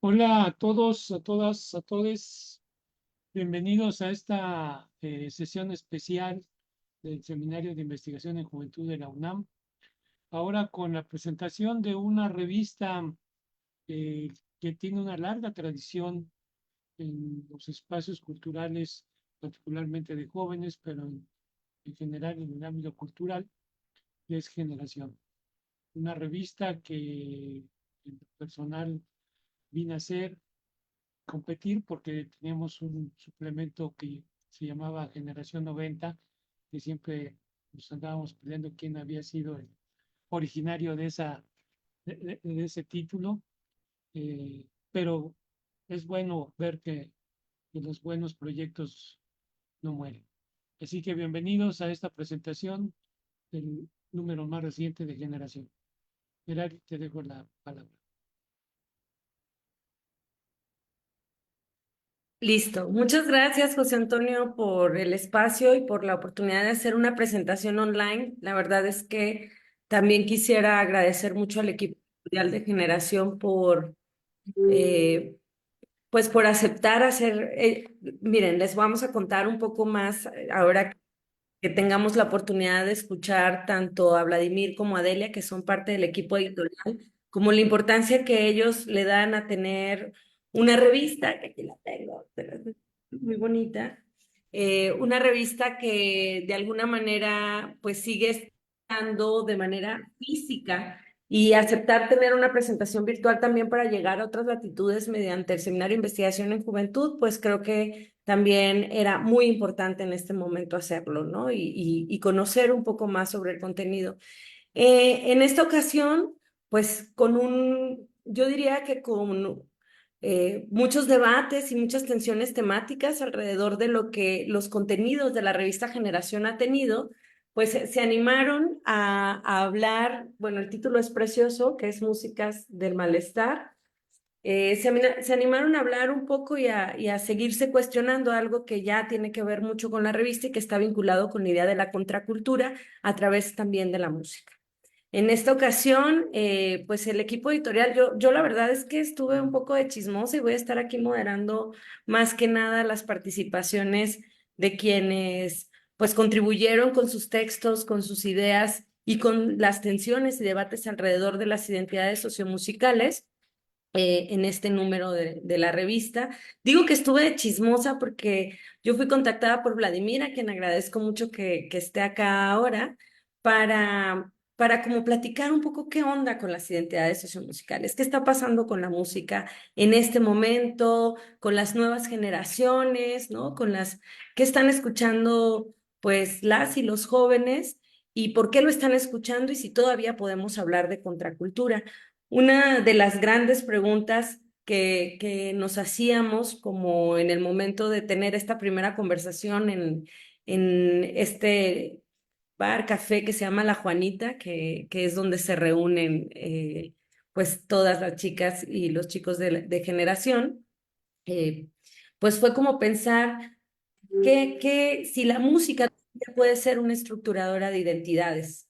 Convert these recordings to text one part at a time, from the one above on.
Hola a todos, a todas, a todos. Bienvenidos a esta sesión especial del Seminario de Investigación en Juventud de la UNAM. Ahora con la presentación de una revista eh, que tiene una larga tradición en los espacios culturales, particularmente de jóvenes, pero en general en el ámbito cultural, que es Generación. Una revista que en lo personal vine a ser competir porque teníamos un suplemento que se llamaba Generación 90, que siempre nos andábamos peleando quién había sido el originario de ese título, pero es bueno ver que los buenos proyectos no mueren. Así que bienvenidos a esta presentación del número más reciente de Generación. Gerard, te dejo la palabra. Listo. Muchas gracias, José Antonio, por el espacio y por la oportunidad de hacer una presentación online. La verdad es que también quisiera agradecer mucho al equipo editorial de Generación eh, pues por aceptar hacer, miren, les vamos a contar un poco más ahora que tengamos la oportunidad de escuchar tanto a Vladimir como a Delia, que son parte del equipo editorial, como la importancia que ellos le dan a tener una revista, que aquí la tengo, pero es muy bonita, una revista que de alguna manera pues sigue estando de manera física y aceptar tener una presentación virtual también para llegar a otras latitudes mediante el Seminario de Investigación en Juventud, pues creo que también era muy importante en este momento hacerlo, ¿no? Y conocer un poco más sobre el contenido. En esta ocasión, pues yo diría que con muchos debates y muchas tensiones temáticas alrededor de lo que los contenidos de la revista Generación ha tenido, pues se animaron a hablar, bueno, el título es precioso, que es Músicas del Malestar. Se animaron a hablar un poco y a seguirse cuestionando algo que ya tiene que ver mucho con la revista y que está vinculado con la idea de la contracultura a través también de la música. En esta ocasión, pues el equipo editorial, yo la verdad es que estuve un poco de chismosa y voy a estar aquí moderando más que nada las participaciones de quienes pues contribuyeron con sus textos, con sus ideas y con las tensiones y debates alrededor de las identidades sociomusicales en este número de la revista. Digo que estuve de chismosa porque yo fui contactada por Vladimir, a quien agradezco mucho que esté acá ahora, para como platicar un poco qué onda con las identidades sociomusicales, qué está pasando con la música en este momento, con las nuevas generaciones, ¿no? ¿Qué están escuchando pues las y los jóvenes y por qué lo están escuchando y si todavía podemos hablar de contracultura. Una de las grandes preguntas que nos hacíamos como en el momento de tener esta primera conversación en este bar, café que se llama La Juanita, que es donde se reúnen pues todas las chicas y los chicos de generación, eh, pues fue como pensar que si la música puede ser una estructuradora de identidades,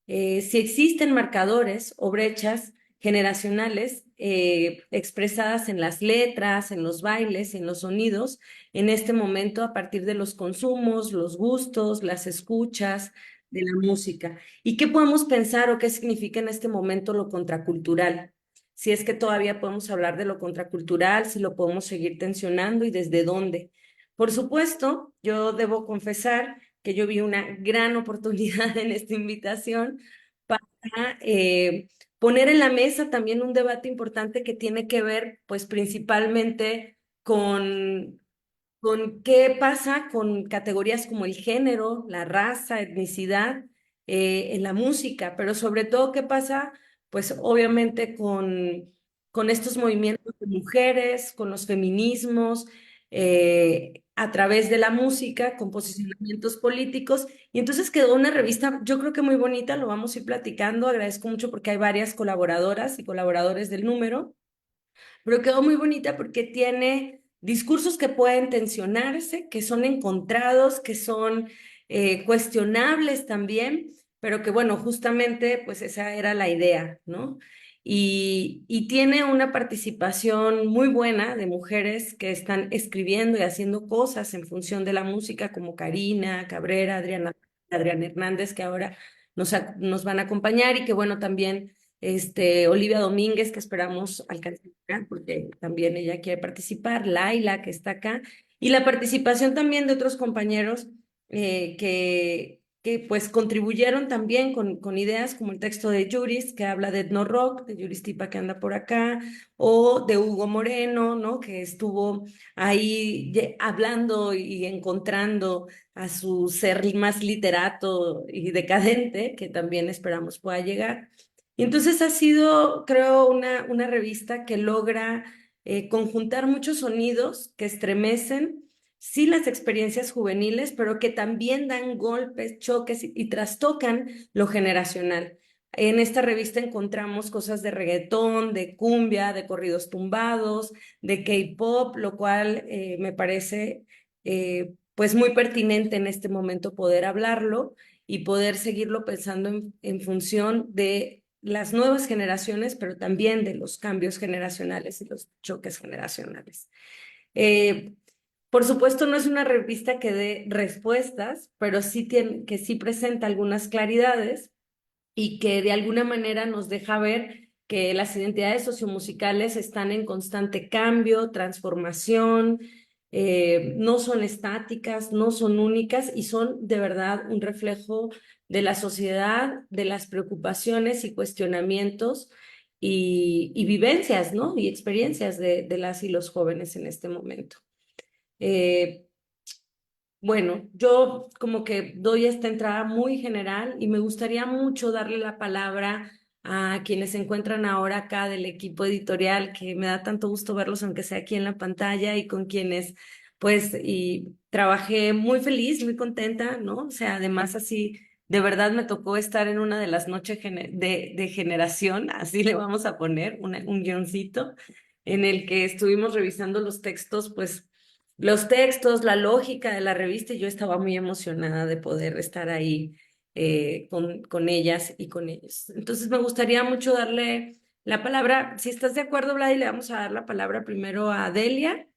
si existen marcadores o brechas generacionales expresadas en las letras, en los bailes, en los sonidos, en este momento a partir de los consumos, los gustos, las escuchas de la música. ¿Y qué podemos pensar o qué significa en este momento lo contracultural? Si es que todavía podemos hablar de lo contracultural, si lo podemos seguir tensionando y desde dónde. Por supuesto, yo debo confesar que yo vi una gran oportunidad en esta invitación para poner en la mesa también un debate importante que tiene que ver, pues principalmente con qué pasa con categorías como el género, la raza, etnicidad en la música, pero sobre todo qué pasa, pues obviamente con estos movimientos de mujeres, con los feminismos, a través de la música, con posicionamientos políticos. Y entonces quedó una revista, yo creo que muy bonita, lo vamos a ir platicando. Agradezco mucho porque hay varias colaboradoras y colaboradores del número, pero quedó muy bonita porque tiene discursos que pueden tensionarse, que son encontrados, que son cuestionables también, pero que bueno, justamente pues esa era la idea, ¿no? y tiene una participación muy buena de mujeres que están escribiendo y haciendo cosas en función de la música, como Karina Cabrera, Adriana Hernández, que ahora nos van a acompañar, y que bueno, también Olivia Domínguez, que esperamos alcanzar, porque también ella quiere participar, Laila, que está acá, y la participación también de otros compañeros que pues contribuyeron también con ideas como el texto de Juris, que habla de Etno Rock, de Juris Tipa, que anda por acá, o de Hugo Moreno, ¿no? Que estuvo ahí hablando y encontrando a su ser más literato y decadente, que también esperamos pueda llegar. Y entonces ha sido, creo, una revista que logra conjuntar muchos sonidos que estremecen, sí, las experiencias juveniles, pero que también dan golpes, choques y trastocan lo generacional. En esta revista encontramos cosas de reggaetón, de cumbia, de corridos tumbados, de K-pop, lo cual me parece pues muy pertinente en este momento poder hablarlo y poder seguirlo pensando en función de las nuevas generaciones, pero también de los cambios generacionales y los choques generacionales. Eh, por supuesto, no es una revista que dé respuestas, pero que sí presenta algunas claridades y que de alguna manera nos deja ver que las identidades sociomusicales están en constante cambio, transformación, no son estáticas, no son únicas y son de verdad un reflejo de la sociedad, de las preocupaciones y cuestionamientos y vivencias, ¿no? Y experiencias de las y los jóvenes en este momento. Eh, bueno, yo como que doy esta entrada muy general y me gustaría mucho darle la palabra a quienes se encuentran ahora acá del equipo editorial, que me da tanto gusto verlos, aunque sea aquí en la pantalla, y con quienes pues y trabajé muy feliz, muy contenta, ¿no? O sea, además así, de verdad me tocó estar en una de las noches de generación, así le vamos a poner, un guioncito, en el que estuvimos revisando los textos, pues los textos, la lógica de la revista, y yo estaba muy emocionada de poder estar ahí con ellas y con ellos. Entonces me gustaría mucho darle la palabra, si estás de acuerdo, Vladi, le vamos a dar la palabra primero a Delia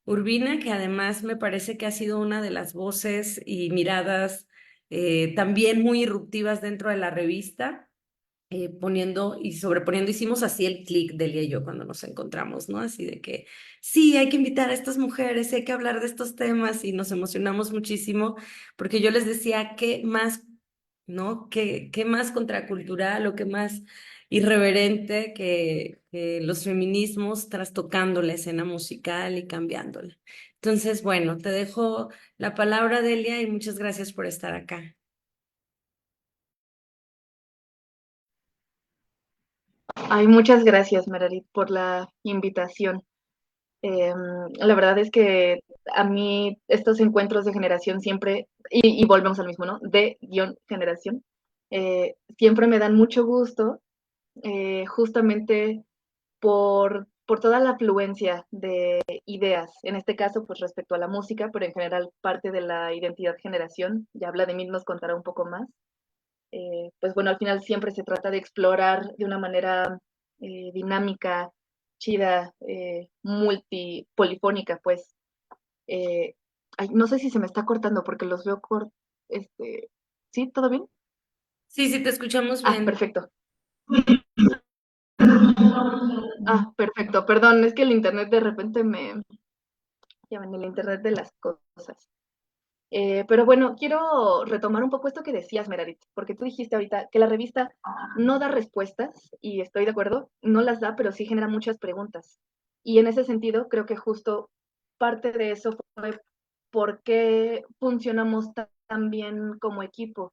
Urbina, que además me parece que ha sido una de las voces y miradas también muy irruptivas dentro de la revista, poniendo y sobreponiendo, hicimos así el clic Delia y yo cuando nos encontramos, ¿no? Así de que sí, hay que invitar a estas mujeres, hay que hablar de estos temas, y nos emocionamos muchísimo porque yo les decía, ¿qué más, no? ¿Qué más contracultural o qué más irreverente que los feminismos trastocando la escena musical y cambiándola? Entonces, bueno, te dejo la palabra, Delia, y muchas gracias por estar acá. Ay, muchas gracias, Meredith, por la invitación. Eh, la verdad es que a mí estos encuentros de generación siempre, y volvemos al mismo, ¿no? De guión generación, siempre me dan mucho gusto, justamente por toda la afluencia de ideas, en este caso, pues respecto a la música, pero en general parte de la identidad generación, ya Vladimir nos contará un poco más. Pues bueno, al final siempre se trata de explorar de una manera dinámica, chida, polifónica, pues. Eh, ay, no sé si se me está cortando porque los veo ¿Sí? ¿Todo bien? Sí, sí, te escuchamos Ah, bien. perfecto. Ah, perfecto. Perdón, es que el internet de repente ya ven, el internet de las cosas. Pero bueno, quiero retomar un poco esto que decías, Meredith, porque tú dijiste ahorita que la revista no da respuestas, y estoy de acuerdo, no las da, pero sí genera muchas preguntas. Y en ese sentido, creo que justo parte de eso fue por qué funcionamos tan bien como equipo,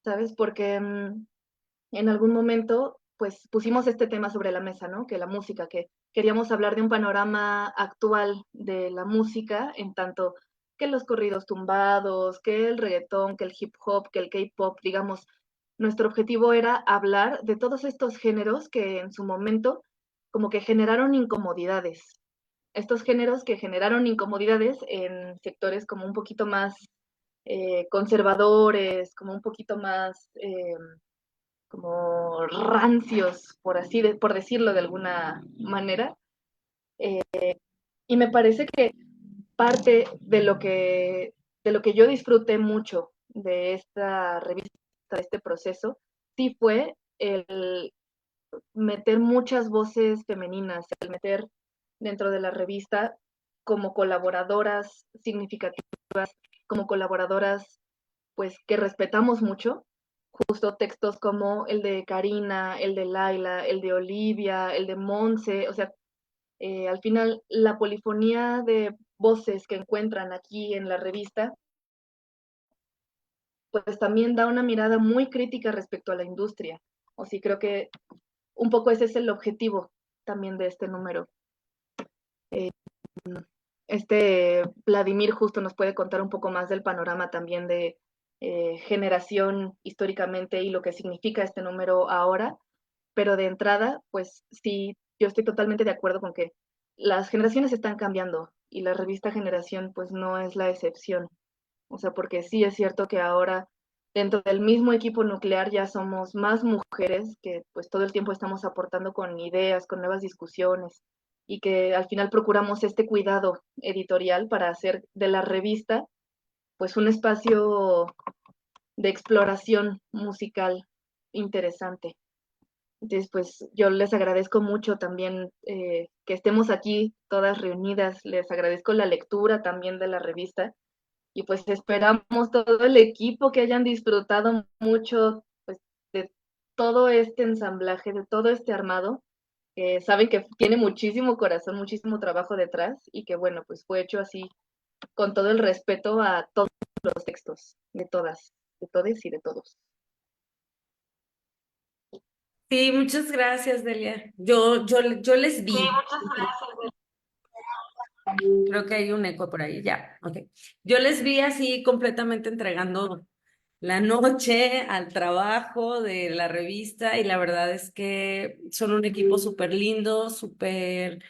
¿sabes? Porque en algún momento, pues pusimos este tema sobre la mesa, ¿no? Que la música, que queríamos hablar de un panorama actual de la música, en tanto que los corridos tumbados, que el reggaetón, que el hip hop, que el K-pop, digamos, nuestro objetivo era hablar de todos estos géneros que en su momento como que generaron incomodidades. Estos géneros que generaron incomodidades en sectores como un poquito más conservadores, como un poquito más como como rancios, por decirlo de alguna manera. Y me parece que parte de lo que yo disfruté mucho de esta revista, de este proceso, sí fue el meter muchas voces femeninas, el meter dentro de la revista como colaboradoras significativas, como colaboradoras pues que respetamos mucho, justo textos como el de Karina, el de Laila, el de Olivia, el de Monse, o sea, al final la polifonía de voces que encuentran aquí en la revista, pues también da una mirada muy crítica respecto a la industria. O sí, creo que un poco ese es el objetivo también de este número. Vladimir justo nos puede contar un poco más del panorama también de generación históricamente y lo que significa este número ahora, pero de entrada, pues sí, yo estoy totalmente de acuerdo con que las generaciones están cambiando y la revista Generación pues no es la excepción. O sea, porque sí es cierto que ahora dentro del mismo equipo nuclear ya somos más mujeres que pues todo el tiempo estamos aportando con ideas, con nuevas discusiones y que al final procuramos este cuidado editorial para hacer de la revista pues un espacio de exploración musical interesante. Entonces, pues yo les agradezco mucho también que estemos aquí todas reunidas, les agradezco la lectura también de la revista y pues esperamos todo el equipo que hayan disfrutado mucho pues, de todo este ensamblaje, de todo este armado, que saben que tiene muchísimo corazón, muchísimo trabajo detrás y que bueno, pues fue hecho así con todo el respeto a todos los textos, de todas, de todes y de todos. Sí, muchas gracias, Delia. Yo les Sí, vi. muchas gracias. Creo que hay un eco por ahí, ya. Ok. Yo les vi así completamente entregando la noche al trabajo de la revista y la verdad es que son un equipo súper lindo, súper.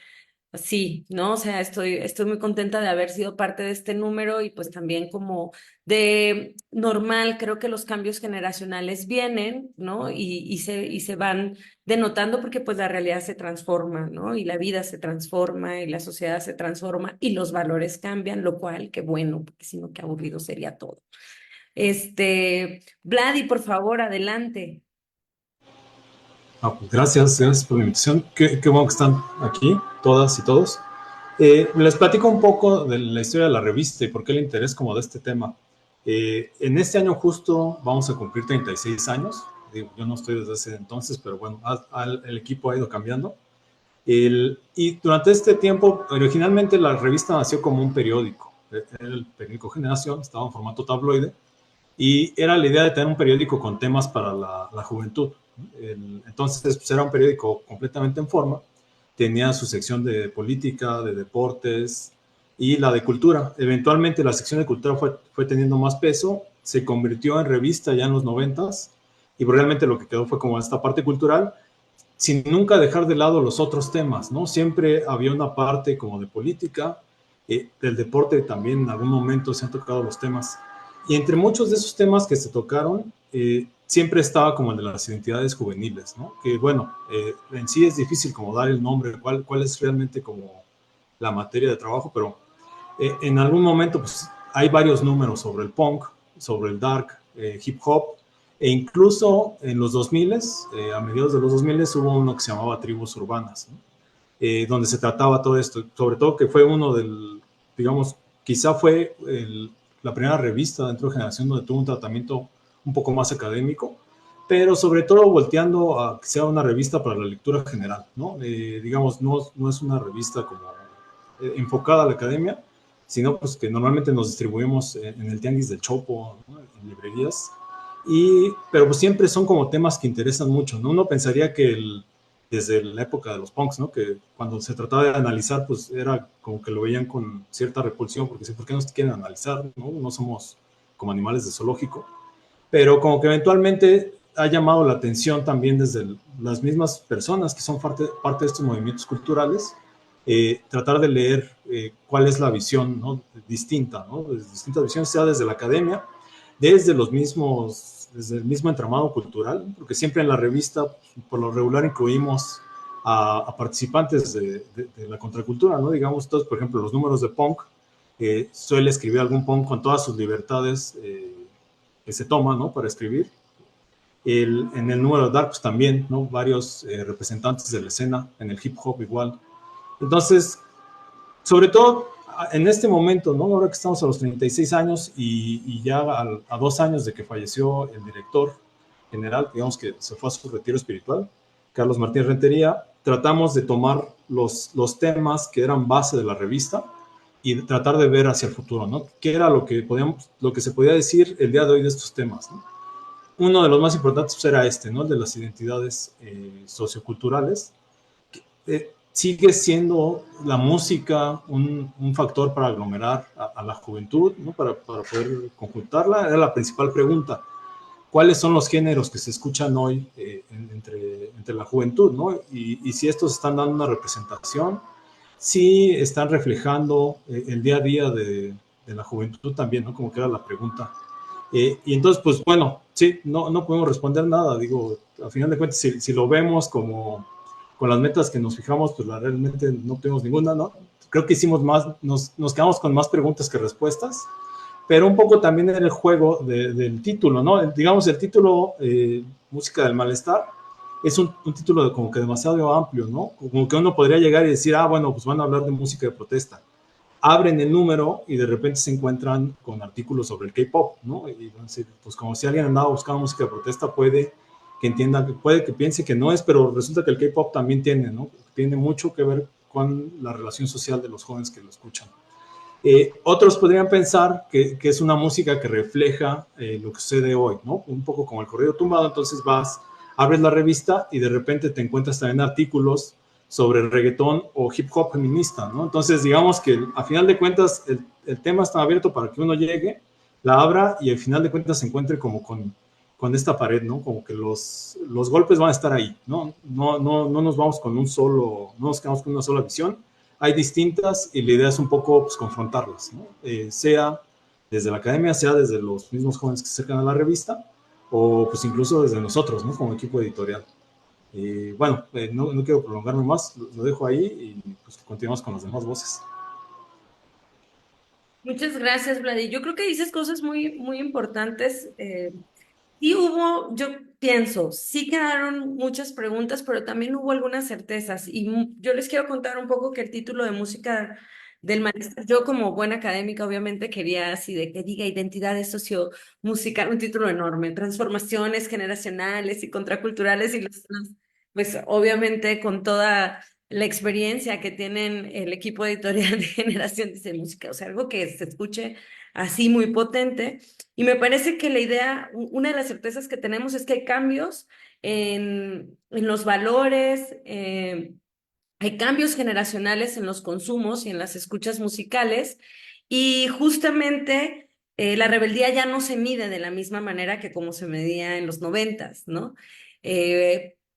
Sí, ¿no? O sea, estoy muy contenta de haber sido parte de este número y pues también como de normal, creo que los cambios generacionales vienen, ¿no? Y se van denotando porque pues la realidad se transforma, ¿no? Y la vida se transforma y la sociedad se transforma y los valores cambian, lo cual, qué bueno, porque si no, qué aburrido sería todo. Vladi, por favor, adelante. Pues gracias por la invitación. Qué bueno que están aquí, todas y todos. Les platico un poco de la historia de la revista y por qué el interés como de este tema. En este año justo vamos a cumplir 36 años. Yo no estoy desde ese entonces, pero bueno, el equipo ha ido cambiando. Y durante este tiempo, originalmente la revista nació como un periódico. Era el periódico Generación, estaba en formato tabloide y era la idea de tener un periódico con temas para la juventud. Entonces, pues, era un periódico completamente en forma, tenía su sección de política, de deportes y la de cultura. Eventualmente la sección de cultura fue teniendo más peso, se convirtió en revista ya en los 90s y realmente lo que quedó fue como esta parte cultural, sin nunca dejar de lado los otros temas, ¿no? Siempre había una parte como de política, del deporte también en algún momento se han tocado los temas. Y entre muchos de esos temas que se tocaron, siempre estaba como el de las identidades juveniles, ¿no? Que bueno, en sí es difícil como dar el nombre, cuál es realmente como la materia de trabajo, pero en algún momento pues hay varios números sobre el punk, sobre el dark, hip hop, e incluso en los 2000, a mediados de los 2000 hubo uno que se llamaba Tribus Urbanas, ¿no? Donde se trataba todo esto, sobre todo que fue uno del, digamos, quizá fue la primera revista dentro de Generación donde tuvo un tratamiento un poco más académico, pero sobre todo volteando a que sea una revista para la lectura general, ¿no? Digamos, no es una revista como enfocada a la academia, sino pues que normalmente nos distribuimos en el Tianguis del Chopo, ¿no? En librerías, pero pues siempre son como temas que interesan mucho, ¿no? Uno pensaría que desde la época de los punks, ¿no? Que cuando se trataba de analizar, pues era como que lo veían con cierta repulsión, porque sí, ¿por qué no se quieren analizar? ¿No? No somos como animales de zoológico. Pero como que eventualmente ha llamado la atención también desde las mismas personas que son parte de estos movimientos culturales, tratar de leer cuál es la visión, ¿no? Distinta, ¿no? Desde distintas visiones, sea desde la academia, desde los mismos desde el mismo entramado cultural, porque siempre en la revista, por lo regular, incluimos a participantes de la contracultura, ¿no? Digamos, todos, por ejemplo, los números de punk, suele escribir algún punk con todas sus libertades que se toma, ¿no? Para escribir. En el número de Dark, pues también, ¿no? Varios representantes de la escena, en el hip hop igual. Entonces, sobre todo en este momento, ¿no? Ahora que estamos a los 36 años y ya a 2 años de que falleció el director general, digamos que se fue a su retiro espiritual, Carlos Martín Rentería, tratamos de tomar los temas que eran base de la revista y tratar de ver hacia el futuro, ¿no? ¿Qué era lo que se podía decir el día de hoy de estos temas, ¿no? Uno de los más importantes pues, era ¿no? El de las identidades socioculturales. Sigue siendo la música un factor para aglomerar a la juventud, ¿no? Para poder conjuntarla. Era la principal pregunta. ¿Cuáles son los géneros que se escuchan hoy entre la juventud, ¿no? Y si estos están dando una representación, si están reflejando el día a día de la juventud también, ¿no? Como que era la pregunta. Y entonces, pues bueno, sí, no podemos responder nada. Digo, a final de cuentas, si lo vemos como con las metas que nos fijamos, pues realmente no tuvimos ninguna, ¿no? Creo que hicimos más, nos quedamos con más preguntas que respuestas, pero un poco también en el juego del título, ¿no? Digamos, el título Música del Malestar es un título como que demasiado amplio, ¿no? Como que uno podría llegar y decir, bueno, pues van a hablar de música de protesta. Abren el número y de repente se encuentran con artículos sobre el K-pop, ¿no? Y pues como si alguien andaba buscando música de protesta, puede que piense que no es, pero resulta que el K-pop también tiene, ¿no? Tiene mucho que ver con la relación social de los jóvenes que lo escuchan. Otros podrían pensar que es una música que refleja lo que sucede hoy, ¿no? Un poco como el corrido tumbado, entonces abres la revista y de repente te encuentras también artículos sobre el reggaetón o hip hop feminista, ¿no? Entonces, digamos que a final de cuentas el tema está abierto para que uno llegue, la abra y al final de cuentas se encuentre como con esta pared, ¿no? Como que los golpes van a estar ahí, ¿no? No nos vamos con no nos quedamos con una sola visión, hay distintas y la idea es un poco pues, confrontarlas, ¿no? Sea desde la academia, sea desde los mismos jóvenes que se acercan a la revista o pues incluso desde nosotros, ¿no? Como equipo editorial. Bueno, no quiero prolongarme más, lo dejo ahí y pues continuamos con las demás voces. Muchas gracias, Vladi. Yo creo que dices cosas muy, muy importantes. Sí hubo, yo pienso, sí quedaron muchas preguntas, pero también hubo algunas certezas. Y yo les quiero contar un poco que el título de música del maestro, yo como buena académica obviamente quería así de que diga identidades sociomusicales, un título enorme, transformaciones generacionales y contraculturales y pues obviamente con toda la experiencia que tienen el equipo editorial de Generación de Música, o sea, algo que se escuche así muy potente. Y me parece que la idea, una de las certezas que tenemos es que hay cambios en los valores, hay cambios generacionales en los consumos y en las escuchas musicales, y justamente la rebeldía ya no se mide de la misma manera que como se medía en los 90s, ¿no?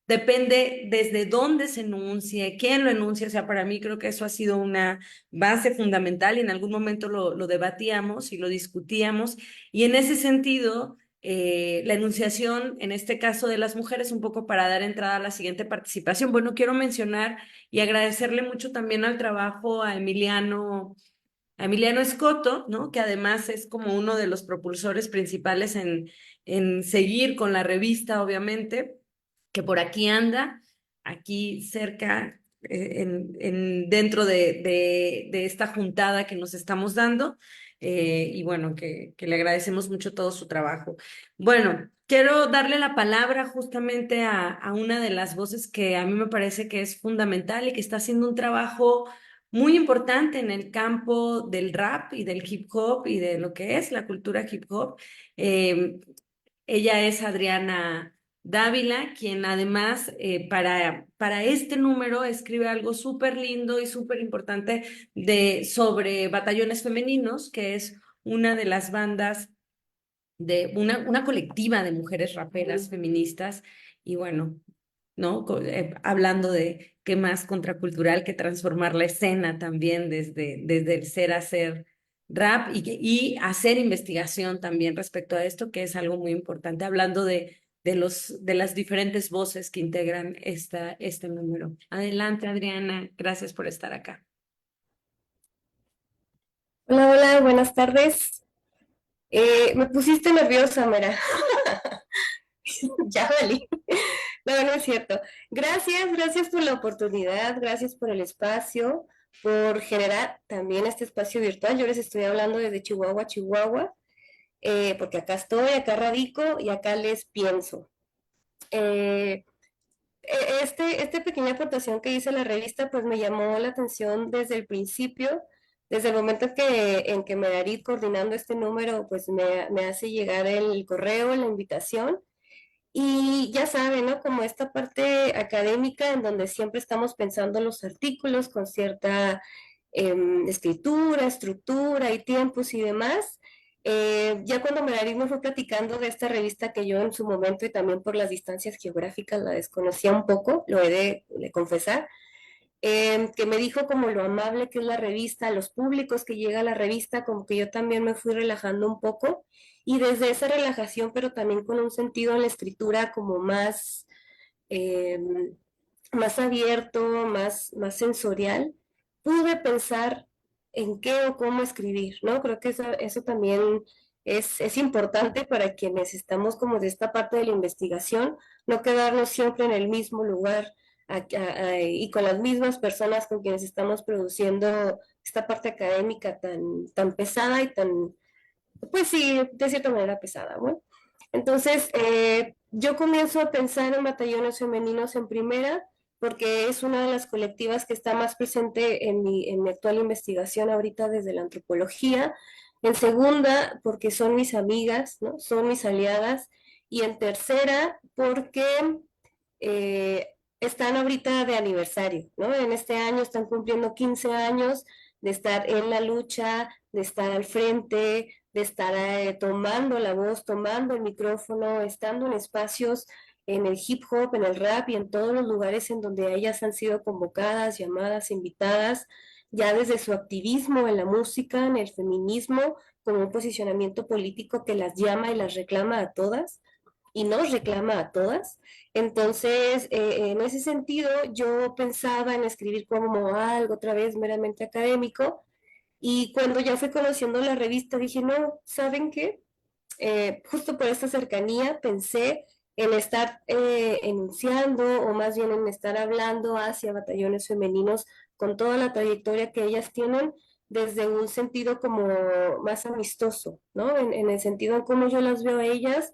Depende desde dónde se enuncie, quién lo enuncia. O sea, para mí creo que eso ha sido una base fundamental y en algún momento lo debatíamos y lo discutíamos. Y en ese sentido, la enunciación, en este caso de las mujeres, un poco para dar entrada a la siguiente participación. Bueno, quiero mencionar y agradecerle mucho también al trabajo a Emiliano Escoto, ¿no? Que además es como uno de los propulsores principales en seguir con la revista, obviamente, que por aquí anda, aquí cerca, dentro de esta juntada que nos estamos dando, y bueno, que le agradecemos mucho todo su trabajo. Bueno, quiero darle la palabra justamente a una de las voces que a mí me parece que es fundamental y que está haciendo un trabajo muy importante en el campo del rap y del hip hop y de lo que es la cultura hip hop. Eh, Ella es Adriana Dávila, quien además para este número escribe algo súper lindo y súper importante sobre Batallones Femeninos, que es una de las bandas de una colectiva de mujeres raperas feministas. Y bueno, ¿no? Hablando de qué más contracultural que transformar la escena también desde el ser a ser rap y hacer investigación también respecto a esto, que es algo muy importante, hablando de las diferentes voces que integran este número. Adelante, Adriana, gracias por estar acá. Hola, hola, buenas tardes. Me pusiste nerviosa, Mera. Ya valí. No, no es cierto. Gracias por la oportunidad, gracias por el espacio, por generar también este espacio virtual. Yo les estoy hablando desde Chihuahua, Chihuahua, porque acá estoy, acá radico y acá les pienso. Eh, Esta pequeña aportación que hice a la revista, pues me llamó la atención desde el principio, desde el momento en que Medarit, coordinando este número, pues me hace llegar el correo, la invitación. Y ya saben, ¿no? Como esta parte académica en donde siempre estamos pensando los artículos con cierta escritura, estructura y tiempos y demás. Ya cuando Medarit me fue platicando de esta revista que yo en su momento y también por las distancias geográficas la desconocía un poco, lo he de confesar, que me dijo como lo amable que es la revista, los públicos que llega a la revista, como que yo también me fui relajando un poco y desde esa relajación, pero también con un sentido en la escritura como eh, más abierto, más sensorial, pude pensar en qué o cómo escribir, ¿no? Creo que eso también es importante para quienes estamos como de esta parte de la investigación, no quedarnos siempre en el mismo lugar y con las mismas personas con quienes estamos produciendo esta parte académica tan pesada y tan, pues sí, de cierta manera pesada, ¿no? Entonces, yo comienzo a pensar en batallones femeninos en primera, porque es una de las colectivas que está más presente en mi actual investigación ahorita desde la antropología. En segunda, porque son mis amigas, ¿no? Son mis aliadas. Y en tercera, porque están ahorita de aniversario, ¿no? En este año están cumpliendo 15 años de estar en la lucha, de estar al frente, de estar tomando la voz, tomando el micrófono, estando en espacios en el hip hop, en el rap y en todos los lugares en donde ellas han sido convocadas, llamadas, invitadas, ya desde su activismo en la música, en el feminismo, como un posicionamiento político que las llama y las reclama a todas y nos reclama a todas. Entonces, en ese sentido, yo pensaba en escribir como algo otra vez meramente académico, y cuando ya fui conociendo la revista dije, no, ¿saben qué? Justo por esta cercanía pensé en estar enunciando o más bien en estar hablando hacia batallones femeninos con toda la trayectoria que ellas tienen desde un sentido como más amistoso, ¿no? En el sentido en cómo yo las veo a ellas,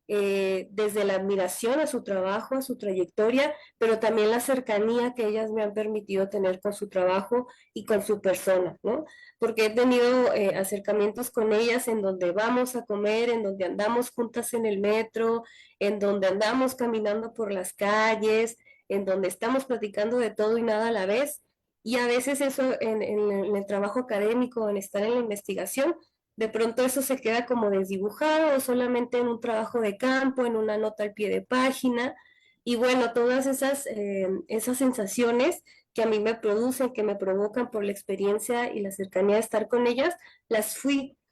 desde la admiración a su trabajo, a su trayectoria, pero también la cercanía que ellas me han permitido tener con su trabajo y con su persona, ¿no? Porque he tenido acercamientos con ellas en donde vamos a comer, en donde andamos juntas en el metro, en donde andamos caminando por las calles, en donde estamos platicando de todo y nada a la vez. Y a veces eso en el trabajo académico, en estar en la investigación, de pronto eso se queda como desdibujado o solamente en un trabajo de campo, en una nota al pie de página. Y bueno, todas esas sensaciones que a mí me producen, que me provocan por la experiencia y la cercanía de estar con ellas,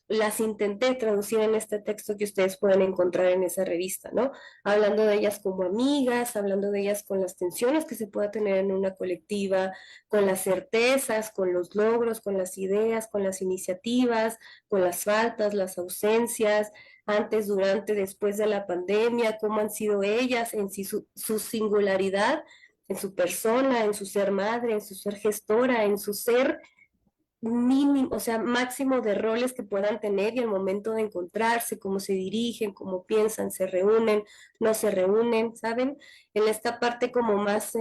las intenté traducir en este texto que ustedes pueden encontrar en esa revista, ¿no? Hablando de ellas como amigas, hablando de ellas con las tensiones que se pueda tener en una colectiva, con las certezas, con los logros, con las ideas, con las iniciativas, con las faltas, las ausencias, antes, durante, después de la pandemia, cómo han sido ellas en sí, su singularidad, en su persona, en su ser madre, en su ser gestora, en su ser mínimo, o sea, máximo de roles que puedan tener y el momento de encontrarse, cómo se dirigen, cómo piensan, se reúnen, no se reúnen, ¿saben? En esta parte como más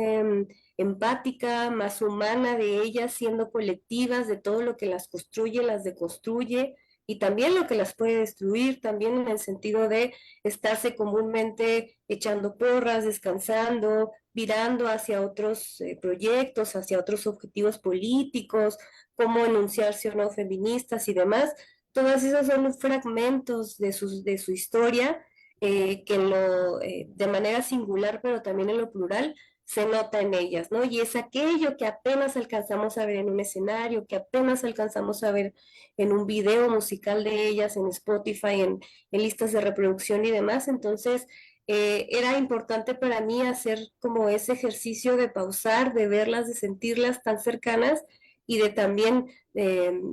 empática, más humana de ellas, siendo colectivas, de todo lo que las construye, las deconstruye y también lo que las puede destruir, también en el sentido de estarse comúnmente echando porras, descansando, virando hacia otros proyectos, hacia otros objetivos políticos, cómo enunciarse o no feministas y demás. Todas esas son fragmentos de su historia que de manera singular, pero también en lo plural, se nota en ellas, ¿no? Y es aquello que apenas alcanzamos a ver en un escenario, que apenas alcanzamos a ver en un video musical de ellas, en Spotify, en listas de reproducción y demás. Entonces, era importante para mí hacer como ese ejercicio de pausar, de verlas, de sentirlas tan cercanas y de también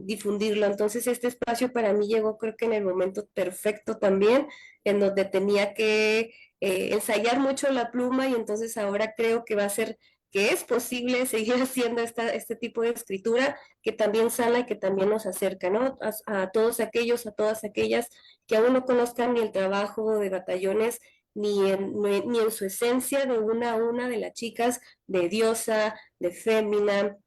difundirlo. Entonces, este espacio para mí llegó creo que en el momento perfecto también, en donde tenía que ensayar mucho la pluma y entonces ahora creo que va a ser, que es posible seguir haciendo este tipo de escritura que también sana y que también nos acerca, ¿no? A todos aquellos, a todas aquellas que aún no conozcan ni el trabajo de Batallones, ni en su esencia de una a una de las chicas de Diosa, de Fémina,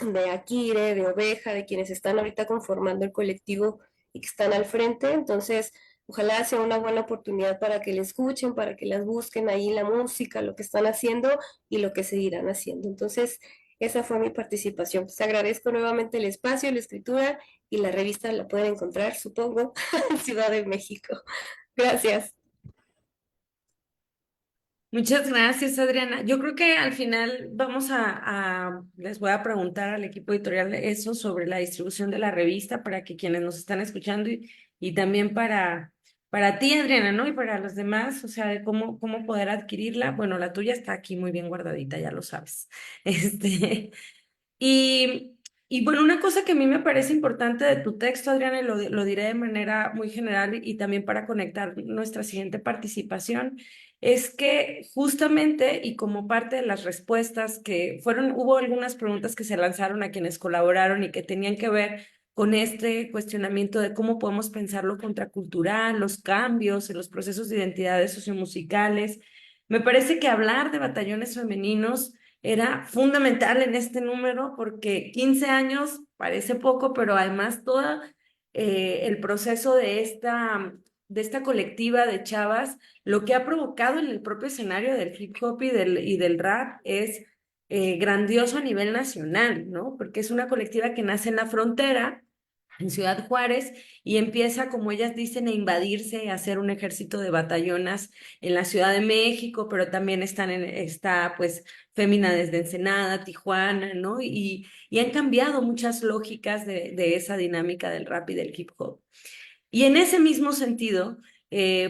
de Akire, de Oveja, de quienes están ahorita conformando el colectivo y que están al frente. Entonces, ojalá sea una buena oportunidad para que le escuchen, para que las busquen ahí la música, lo que están haciendo y lo que seguirán haciendo. Entonces, esa fue mi participación. Pues agradezco nuevamente el espacio, la escritura y la revista la pueden encontrar, supongo, en Ciudad de México. Gracias. Muchas gracias, Adriana. Yo creo que al final les voy a preguntar al equipo editorial eso sobre la distribución de la revista para que quienes nos están escuchando y también para ti, Adriana, ¿no? Y para los demás, o sea, de cómo poder adquirirla. Bueno, la tuya está aquí muy bien guardadita, ya lo sabes. Este, y, y bueno, una cosa que a mí me parece importante de tu texto, Adriana, y lo diré de manera muy general y también para conectar nuestra siguiente participación, es que justamente y como parte de las respuestas hubo algunas preguntas que se lanzaron a quienes colaboraron y que tenían que ver con este cuestionamiento de cómo podemos pensar lo contracultural, los cambios en los procesos de identidades sociomusicales. Me parece que hablar de batallones femeninos era fundamental en este número porque 15 años parece poco, pero además todo el proceso de esta colectiva de chavas, lo que ha provocado en el propio escenario del hip hop y del rap es grandioso a nivel nacional, ¿no? Porque es una colectiva que nace en la frontera, en Ciudad Juárez, y empieza, como ellas dicen, a invadirse, a hacer un ejército de batallonas en la Ciudad de México, pero también está pues Fémina desde Ensenada, Tijuana, ¿no? Y han cambiado muchas lógicas de esa dinámica del rap y del hip hop. Y en ese mismo sentido,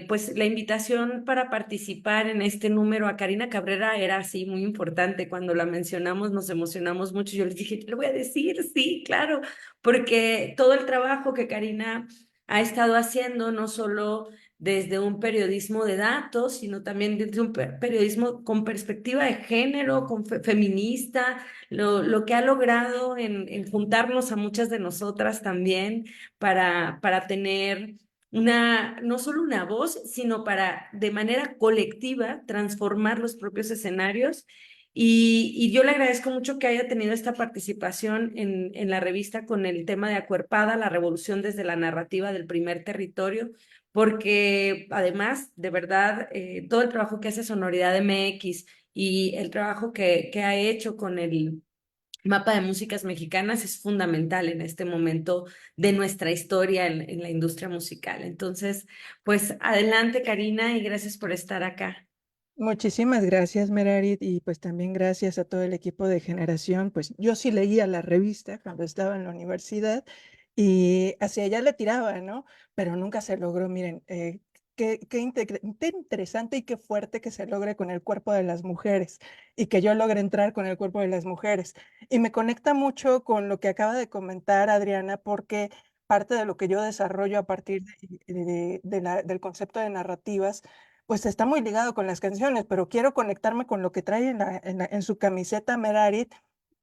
pues la invitación para participar en este número a Karina Cabrera era así muy importante. Cuando la mencionamos nos emocionamos mucho. Yo les dije, le voy a decir, sí, claro, porque todo el trabajo que Karina ha estado haciendo, no solo desde un periodismo de datos, sino también desde un periodismo con perspectiva de género, feminista, lo que ha logrado en juntarnos a muchas de nosotras también para tener no solo una voz, sino para de manera colectiva transformar los propios escenarios. Y yo le agradezco mucho que haya tenido esta participación en la revista con el tema de Acuerpada, la revolución desde la narrativa del primer territorio, porque además, de verdad, todo el trabajo que hace Sonoridad MX y el trabajo que ha hecho con el Mapa de Músicas Mexicanas es fundamental en este momento de nuestra historia en la industria musical. Entonces, pues adelante, Karina, y gracias por estar acá. Muchísimas gracias, Merarit, y pues también gracias a todo el equipo de Generación. Pues yo sí leía la revista cuando estaba en la universidad y hacia allá le tiraba, ¿no? Pero nunca se logró. Miren, qué interesante y qué fuerte que se logre con el cuerpo de las mujeres y que yo logre entrar con el cuerpo de las mujeres. Y me conecta mucho con lo que acaba de comentar Adriana, porque parte de lo que yo desarrollo a partir del concepto de narrativas pues está muy ligado con las canciones, pero quiero conectarme con lo que trae en su camiseta Merarit,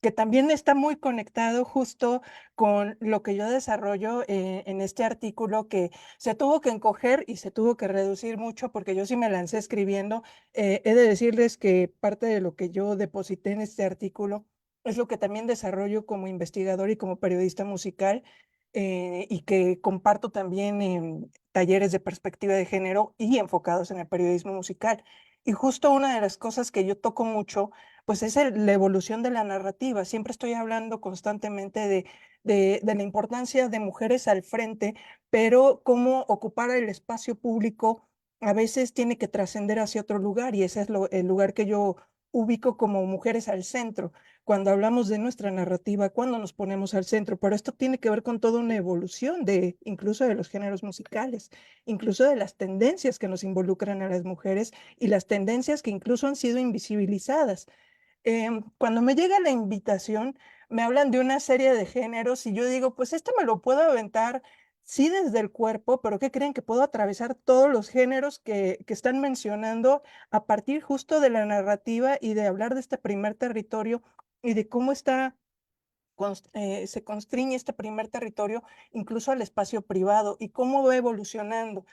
que también está muy conectado justo con lo que yo desarrollo en este artículo que se tuvo que encoger y se tuvo que reducir mucho porque yo sí me lancé escribiendo. He de decirles que parte de lo que yo deposité en este artículo es lo que también desarrollo como investigador y como periodista musical, y que comparto también en talleres de perspectiva de género y enfocados en el periodismo musical. Y justo una de las cosas que yo toco mucho, pues es la evolución de la narrativa. Siempre estoy hablando constantemente de la importancia de mujeres al frente, pero cómo ocupar el espacio público a veces tiene que trascender hacia otro lugar y ese es el lugar que yo ubico como mujeres al centro, cuando hablamos de nuestra narrativa, cuando nos ponemos al centro, pero esto tiene que ver con toda una evolución de incluso de los géneros musicales, incluso de las tendencias que nos involucran a las mujeres y las tendencias que incluso han sido invisibilizadas. Cuando me llega la invitación, me hablan de una serie de géneros y yo digo, pues este me lo puedo aventar, sí, desde el cuerpo, pero ¿qué creen? Que puedo atravesar todos los géneros que están mencionando a partir justo de la narrativa y de hablar de este primer territorio y de cómo se constriñe este primer territorio incluso al espacio privado y cómo va evolucionando.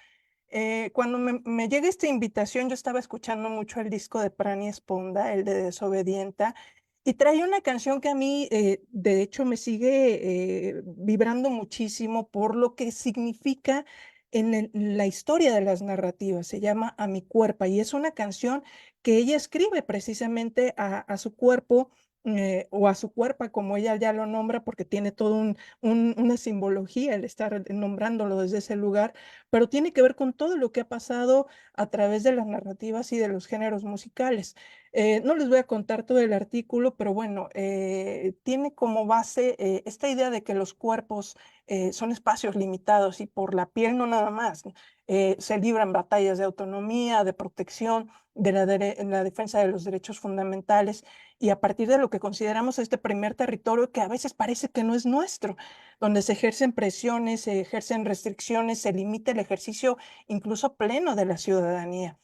Cuando me llega esta invitación, yo estaba escuchando mucho el disco de Prani Esponda, el de Desobedienta, y trae una canción que a mí, de hecho, me sigue vibrando muchísimo por lo que significa en la historia de las narrativas. Se llama A mi cuerpo, y es una canción que ella escribe precisamente a su cuerpo. O a su cuerpo, como ella ya lo nombra, porque tiene todo una simbología el estar nombrándolo desde ese lugar, pero tiene que ver con todo lo que ha pasado a través de las narrativas y de los géneros musicales. No les voy a contar todo el artículo, pero bueno, tiene como base esta idea de que los cuerpos son espacios limitados y por la piel no nada más. ¿No? Se libran batallas de autonomía, de protección, de la defensa de los derechos fundamentales y a partir de lo que consideramos este primer territorio que a veces parece que no es nuestro, donde se ejercen presiones, se ejercen restricciones, se limita el ejercicio incluso pleno de la ciudadanía.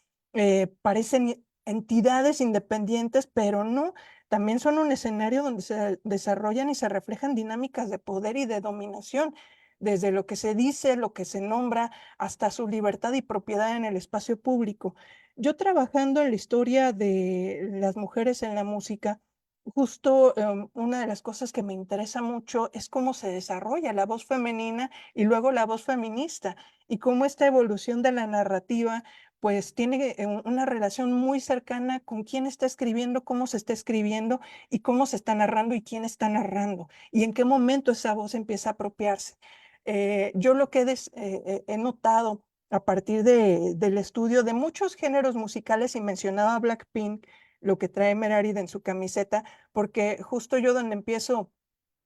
Parecen entidades independientes, pero no, también son un escenario donde se desarrollan y se reflejan dinámicas de poder y de dominación, desde lo que se dice, lo que se nombra, hasta su libertad y propiedad en el espacio público. Yo trabajando en la historia de las mujeres en la música, justo una de las cosas que me interesa mucho es cómo se desarrolla la voz femenina y luego la voz feminista y cómo esta evolución de la narrativa pues tiene una relación muy cercana con quién está escribiendo, cómo se está escribiendo y cómo se está narrando y quién está narrando y en qué momento esa voz empieza a apropiarse. Yo lo que he notado a partir del estudio de muchos géneros musicales y mencionaba Blackpink, lo que trae Meredith en su camiseta, porque justo yo donde empiezo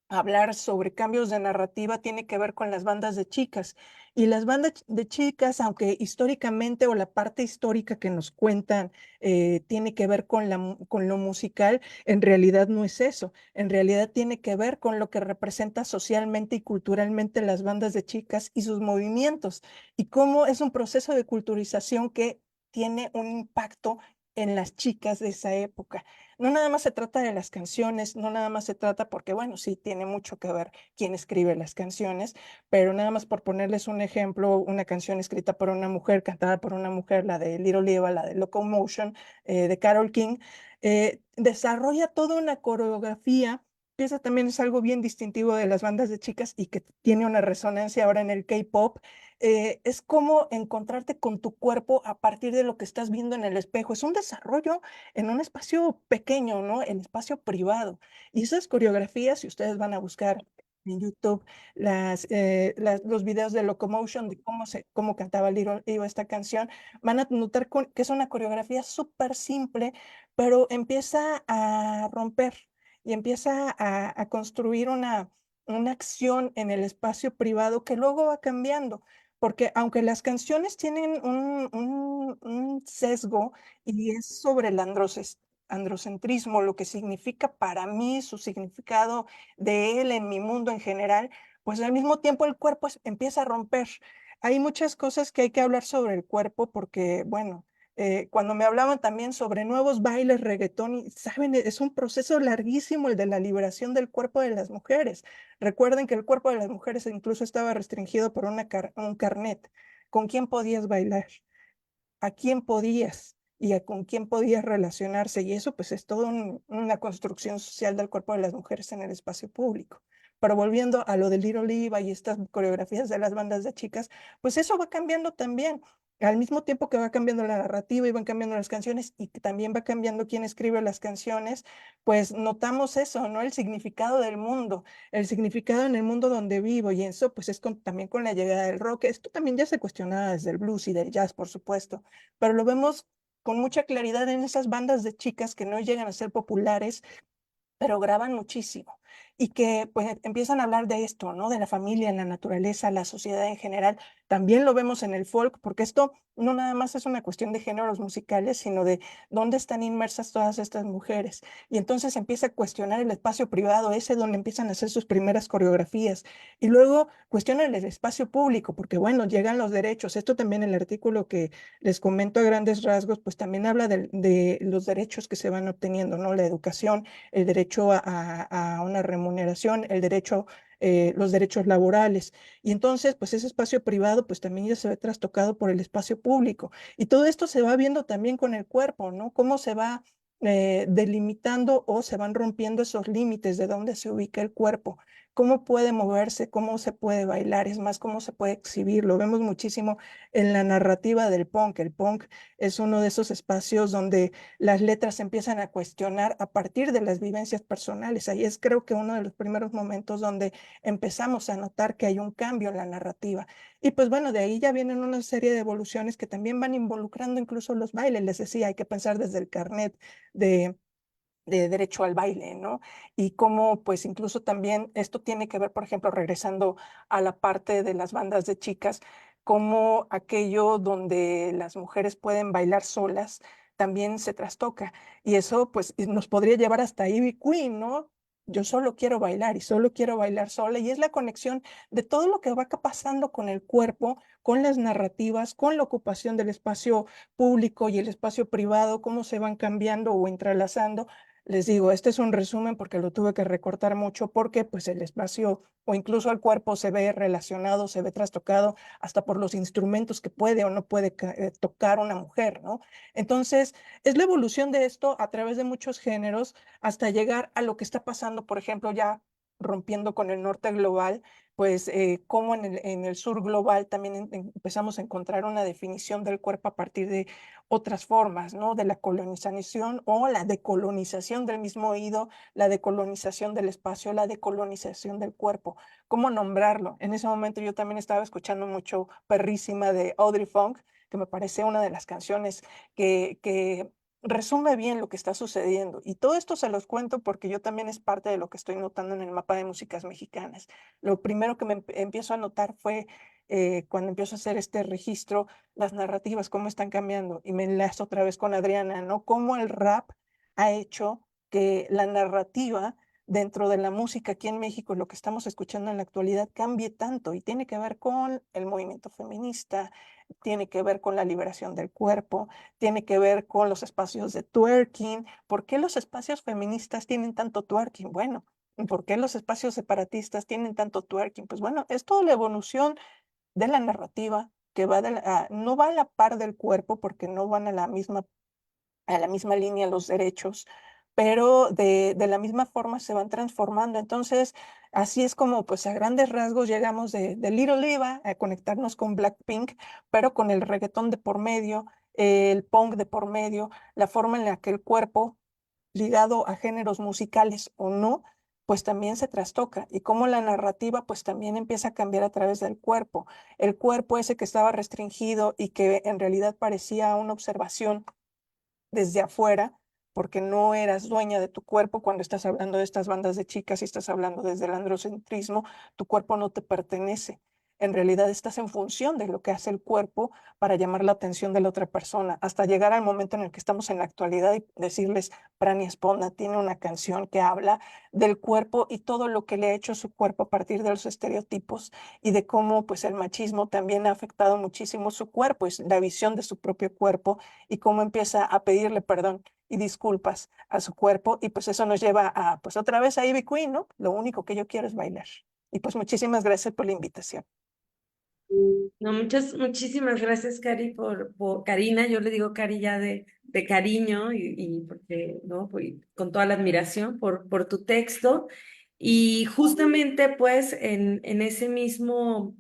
a hablar sobre cambios de narrativa tiene que ver con las bandas de chicas. Y las bandas de chicas, aunque históricamente o la parte histórica que nos cuentan tiene que ver con, con lo musical, en realidad no es eso. En realidad tiene que ver con lo que representa socialmente y culturalmente las bandas de chicas y sus movimientos. Y cómo es un proceso de culturización que tiene un impacto en las chicas de esa época. No nada más se trata de las canciones, no nada más se trata porque, bueno, sí, tiene mucho que ver quién escribe las canciones, pero nada más por ponerles un ejemplo, una canción escrita por una mujer, cantada por una mujer, la de Little Eva, la de Locomotion, de Carole King, desarrolla toda una coreografía, que eso también es algo bien distintivo de las bandas de chicas y que tiene una resonancia ahora en el K-pop. Es como encontrarte con tu cuerpo a partir de lo que estás viendo en el espejo. Es un desarrollo en un espacio pequeño, ¿no? El espacio privado. Y esas coreografías, si ustedes van a buscar en YouTube los videos de Locomotion, de cómo cantaba Little Eva esta canción, van a notar que es una coreografía súper simple, pero empieza a romper y empieza a construir una acción en el espacio privado que luego va cambiando. Porque aunque las canciones tienen un sesgo, y es sobre el androcentrismo, lo que significa para mí, su significado de él en mi mundo en general, pues al mismo tiempo el cuerpo empieza a romper. Hay muchas cosas que hay que hablar sobre el cuerpo porque, bueno, cuando me hablaban también sobre nuevos bailes, reggaetón, y, saben, es un proceso larguísimo el de la liberación del cuerpo de las mujeres. Recuerden que el cuerpo de las mujeres incluso estaba restringido por un carnet. ¿Con quién podías bailar? ¿A quién podías? Y con quién podías relacionarse. Y eso pues es toda una construcción social del cuerpo de las mujeres en el espacio público. Pero volviendo a lo de Little Eva y estas coreografías de las bandas de chicas, pues eso va cambiando también. Al mismo tiempo que va cambiando la narrativa y van cambiando las canciones y que también va cambiando quién escribe las canciones, pues notamos eso, ¿no? El significado del mundo, el significado en el mundo donde vivo y eso pues es también con la llegada del rock. Esto también ya se cuestionaba desde el blues y del jazz, por supuesto, pero lo vemos con mucha claridad en esas bandas de chicas que no llegan a ser populares, pero graban muchísimo y que pues empiezan a hablar de esto, ¿no? De la familia, la naturaleza, la sociedad en general. También lo vemos en el folk, porque esto no nada más es una cuestión de géneros musicales, sino de dónde están inmersas todas estas mujeres. Y entonces empieza a cuestionar el espacio privado, ese donde empiezan a hacer sus primeras coreografías. Y luego cuestionan el espacio público, porque bueno, llegan los derechos. Esto también el artículo que les comento a grandes rasgos, pues también habla de los derechos que se van obteniendo, ¿no? La educación, el derecho a una remuneración, el derecho, los derechos laborales. Y entonces, pues ese espacio privado, pues también ya se ve trastocado por el espacio público. Y todo esto se va viendo también con el cuerpo, ¿no? Cómo se va delimitando o se van rompiendo esos límites de dónde se ubica el cuerpo, cómo puede moverse, cómo se puede bailar, es más, cómo se puede exhibir. Lo vemos muchísimo en la narrativa del punk. El punk es uno de esos espacios donde las letras se empiezan a cuestionar a partir de las vivencias personales. Ahí es creo que uno de los primeros momentos donde empezamos a notar que hay un cambio en la narrativa. Y pues bueno, de ahí ya vienen una serie de evoluciones que también van involucrando incluso los bailes. Les decía, hay que pensar desde el carnet de derecho al baile, ¿no? Y cómo, pues incluso también esto tiene que ver, por ejemplo, regresando a la parte de las bandas de chicas, como aquello donde las mujeres pueden bailar solas también se trastoca. Y eso, pues, nos podría llevar hasta Ivy Queen, ¿no? Yo solo quiero bailar y solo quiero bailar sola. Y es la conexión de todo lo que va pasando con el cuerpo, con las narrativas, con la ocupación del espacio público y el espacio privado, cómo se van cambiando o entrelazando. Les digo, este es un resumen porque lo tuve que recortar mucho porque pues el espacio o incluso el cuerpo se ve relacionado, se ve trastocado hasta por los instrumentos que puede o no puede tocar una mujer, ¿no? Entonces, es la evolución de esto a través de muchos géneros hasta llegar a lo que está pasando, por ejemplo, ya rompiendo con el norte global, pues como en el sur global también empezamos a encontrar una definición del cuerpo a partir de otras formas, ¿no? De la colonización o la decolonización del mismo oído, la decolonización del espacio, la decolonización del cuerpo. ¿Cómo nombrarlo? En ese momento yo también estaba escuchando mucho Perrísima de Audrey Funk, que me parece una de las canciones que resume bien lo que está sucediendo. Y todo esto se los cuento porque yo también es parte de lo que estoy notando en el mapa de músicas mexicanas. Lo primero que me empiezo a notar fue cuando empiezo a hacer este registro, las narrativas, cómo están cambiando. Y me enlazo otra vez con Adriana, ¿no? Cómo el rap ha hecho que la narrativa dentro de la música aquí en México, lo que estamos escuchando en la actualidad, cambie tanto y tiene que ver con el movimiento feminista, tiene que ver con la liberación del cuerpo, tiene que ver con los espacios de twerking. ¿Por qué los espacios feministas tienen tanto twerking? Bueno, ¿por qué los espacios separatistas tienen tanto twerking? Pues bueno, es toda la evolución de la narrativa que va no va a la par del cuerpo porque no van a la misma línea los derechos, pero de la misma forma se van transformando. Entonces, así es como, pues a grandes rasgos llegamos de Little Eva a conectarnos con Blackpink, pero con el reggaetón de por medio, el punk de por medio, la forma en la que el cuerpo, ligado a géneros musicales o no, pues también se trastoca y cómo la narrativa pues también empieza a cambiar a través del cuerpo. El cuerpo ese que estaba restringido y que en realidad parecía una observación desde afuera, porque no eras dueña de tu cuerpo cuando estás hablando de estas bandas de chicas y estás hablando desde el androcentrismo, tu cuerpo no te pertenece. En realidad estás en función de lo que hace el cuerpo para llamar la atención de la otra persona, hasta llegar al momento en el que estamos en la actualidad y decirles, Prania Spona tiene una canción que habla del cuerpo y todo lo que le ha hecho su cuerpo a partir de los estereotipos y de cómo pues el machismo también ha afectado muchísimo su cuerpo y la visión de su propio cuerpo y cómo empieza a pedirle perdón y disculpas a su cuerpo y pues eso nos lleva a pues otra vez a Ivy Queen, ¿no? Lo único que yo quiero es bailar. Y pues muchísimas gracias por la invitación. No, muchísimas gracias, Cari, por Karina, yo le digo Cari ya de cariño y porque, ¿no? Pues, con toda la admiración por tu texto. Y justamente, pues, en ese mismo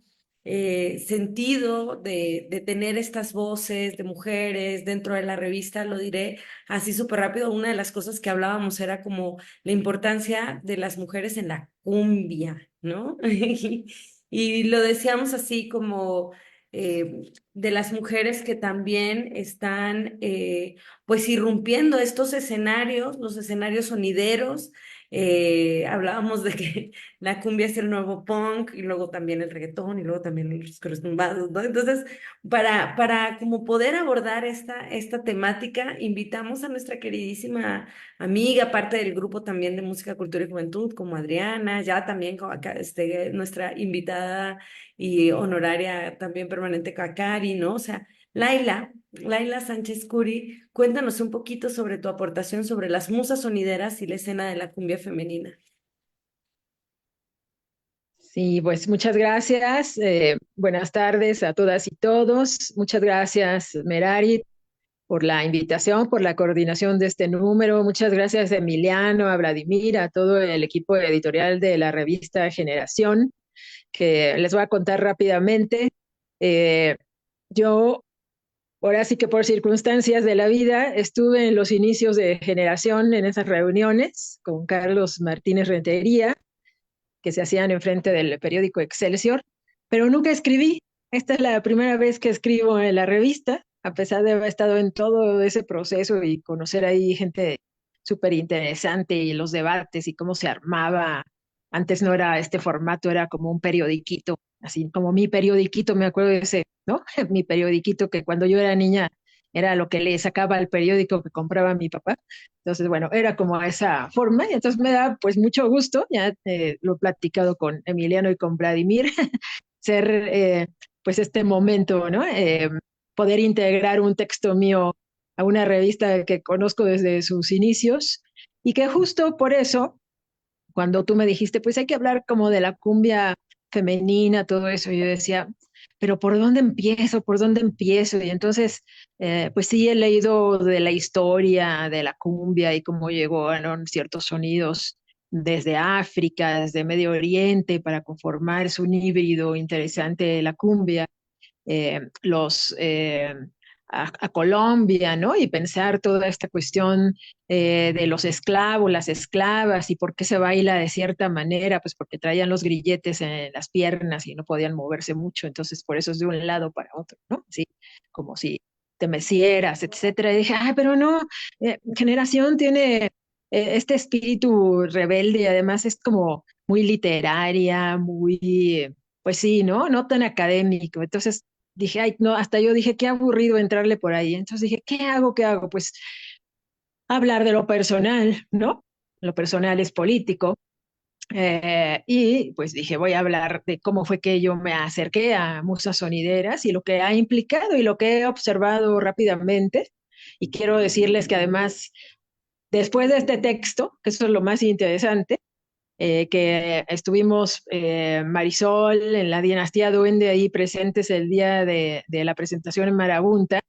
sentido de tener estas voces de mujeres dentro de la revista, lo diré así súper rápido, una de las cosas que hablábamos era como la importancia de las mujeres en la cumbia, ¿no? Y lo decíamos así como, de las mujeres que también están pues irrumpiendo estos escenarios, los escenarios sonideros. Hablábamos de que la cumbia es el nuevo punk y luego también el reggaetón y luego también los tumbados, ¿no? Entonces, para como poder abordar esta temática, invitamos a nuestra queridísima amiga, parte del grupo también de Música, Cultura y Juventud, como Adriana, ya también como acá, nuestra invitada y honoraria también permanente Cacari, ¿no? O sea, Laila Sánchez Curi, cuéntanos un poquito sobre tu aportación sobre las musas sonideras y la escena de la cumbia femenina. Sí, pues muchas gracias. Buenas tardes a todas y todos. Muchas gracias, Merari, por la invitación, por la coordinación de este número. Muchas gracias, Emiliano, a Vladimir, a todo el equipo editorial de la revista Generación, que les voy a contar rápidamente. Yo, ahora sí que por circunstancias de la vida, estuve en los inicios de Generación en esas reuniones con Carlos Martínez Rentería, que se hacían enfrente del periódico Excelsior, pero nunca escribí. Esta es la primera vez que escribo en la revista, a pesar de haber estado en todo ese proceso y conocer ahí gente súper interesante y los debates y cómo se armaba. Antes no era este formato, era como un periodiquito, así como mi periodiquito, me acuerdo de ese, ¿no? Mi periodiquito que cuando yo era niña era lo que le sacaba al periódico que compraba mi papá. Entonces, bueno, era como esa forma y entonces me da pues mucho gusto, ya lo he platicado con Emiliano y con Vladimir, ser pues este momento, ¿no? Poder integrar un texto mío a una revista que conozco desde sus inicios y que justo por eso, cuando tú me dijiste, pues hay que hablar como de la cumbia femenina, todo eso, yo decía, pero ¿por dónde empiezo? ¿Por dónde empiezo? Y entonces, pues sí, he leído de la historia de la cumbia y cómo llegaron ciertos sonidos desde África, desde Medio Oriente, para conformar un híbrido interesante de la cumbia los a Colombia, ¿no? Y pensar toda esta cuestión de los esclavos, las esclavas y por qué se baila de cierta manera, pues porque traían los grilletes en las piernas y no podían moverse mucho, entonces por eso es de un lado para otro, ¿no? Sí, como si te mecieras, etcétera. Y dije, ah, pero no, Generación tiene este espíritu rebelde y además es como muy literaria, muy, pues sí, ¿no? No tan académico. Entonces dije, ay, no, hasta yo dije, qué aburrido entrarle por ahí. Entonces dije, ¿qué hago? ¿Qué hago? Pues hablar de lo personal, ¿no? Lo personal es político. Y pues dije, voy a hablar de cómo fue que yo me acerqué a musas sonideras y lo que ha implicado y lo que he observado rápidamente. Y quiero decirles que además, después de este texto, que eso es lo más interesante, que estuvimos Marisol en la dinastía Duende ahí presentes el día de la presentación en Marabunta,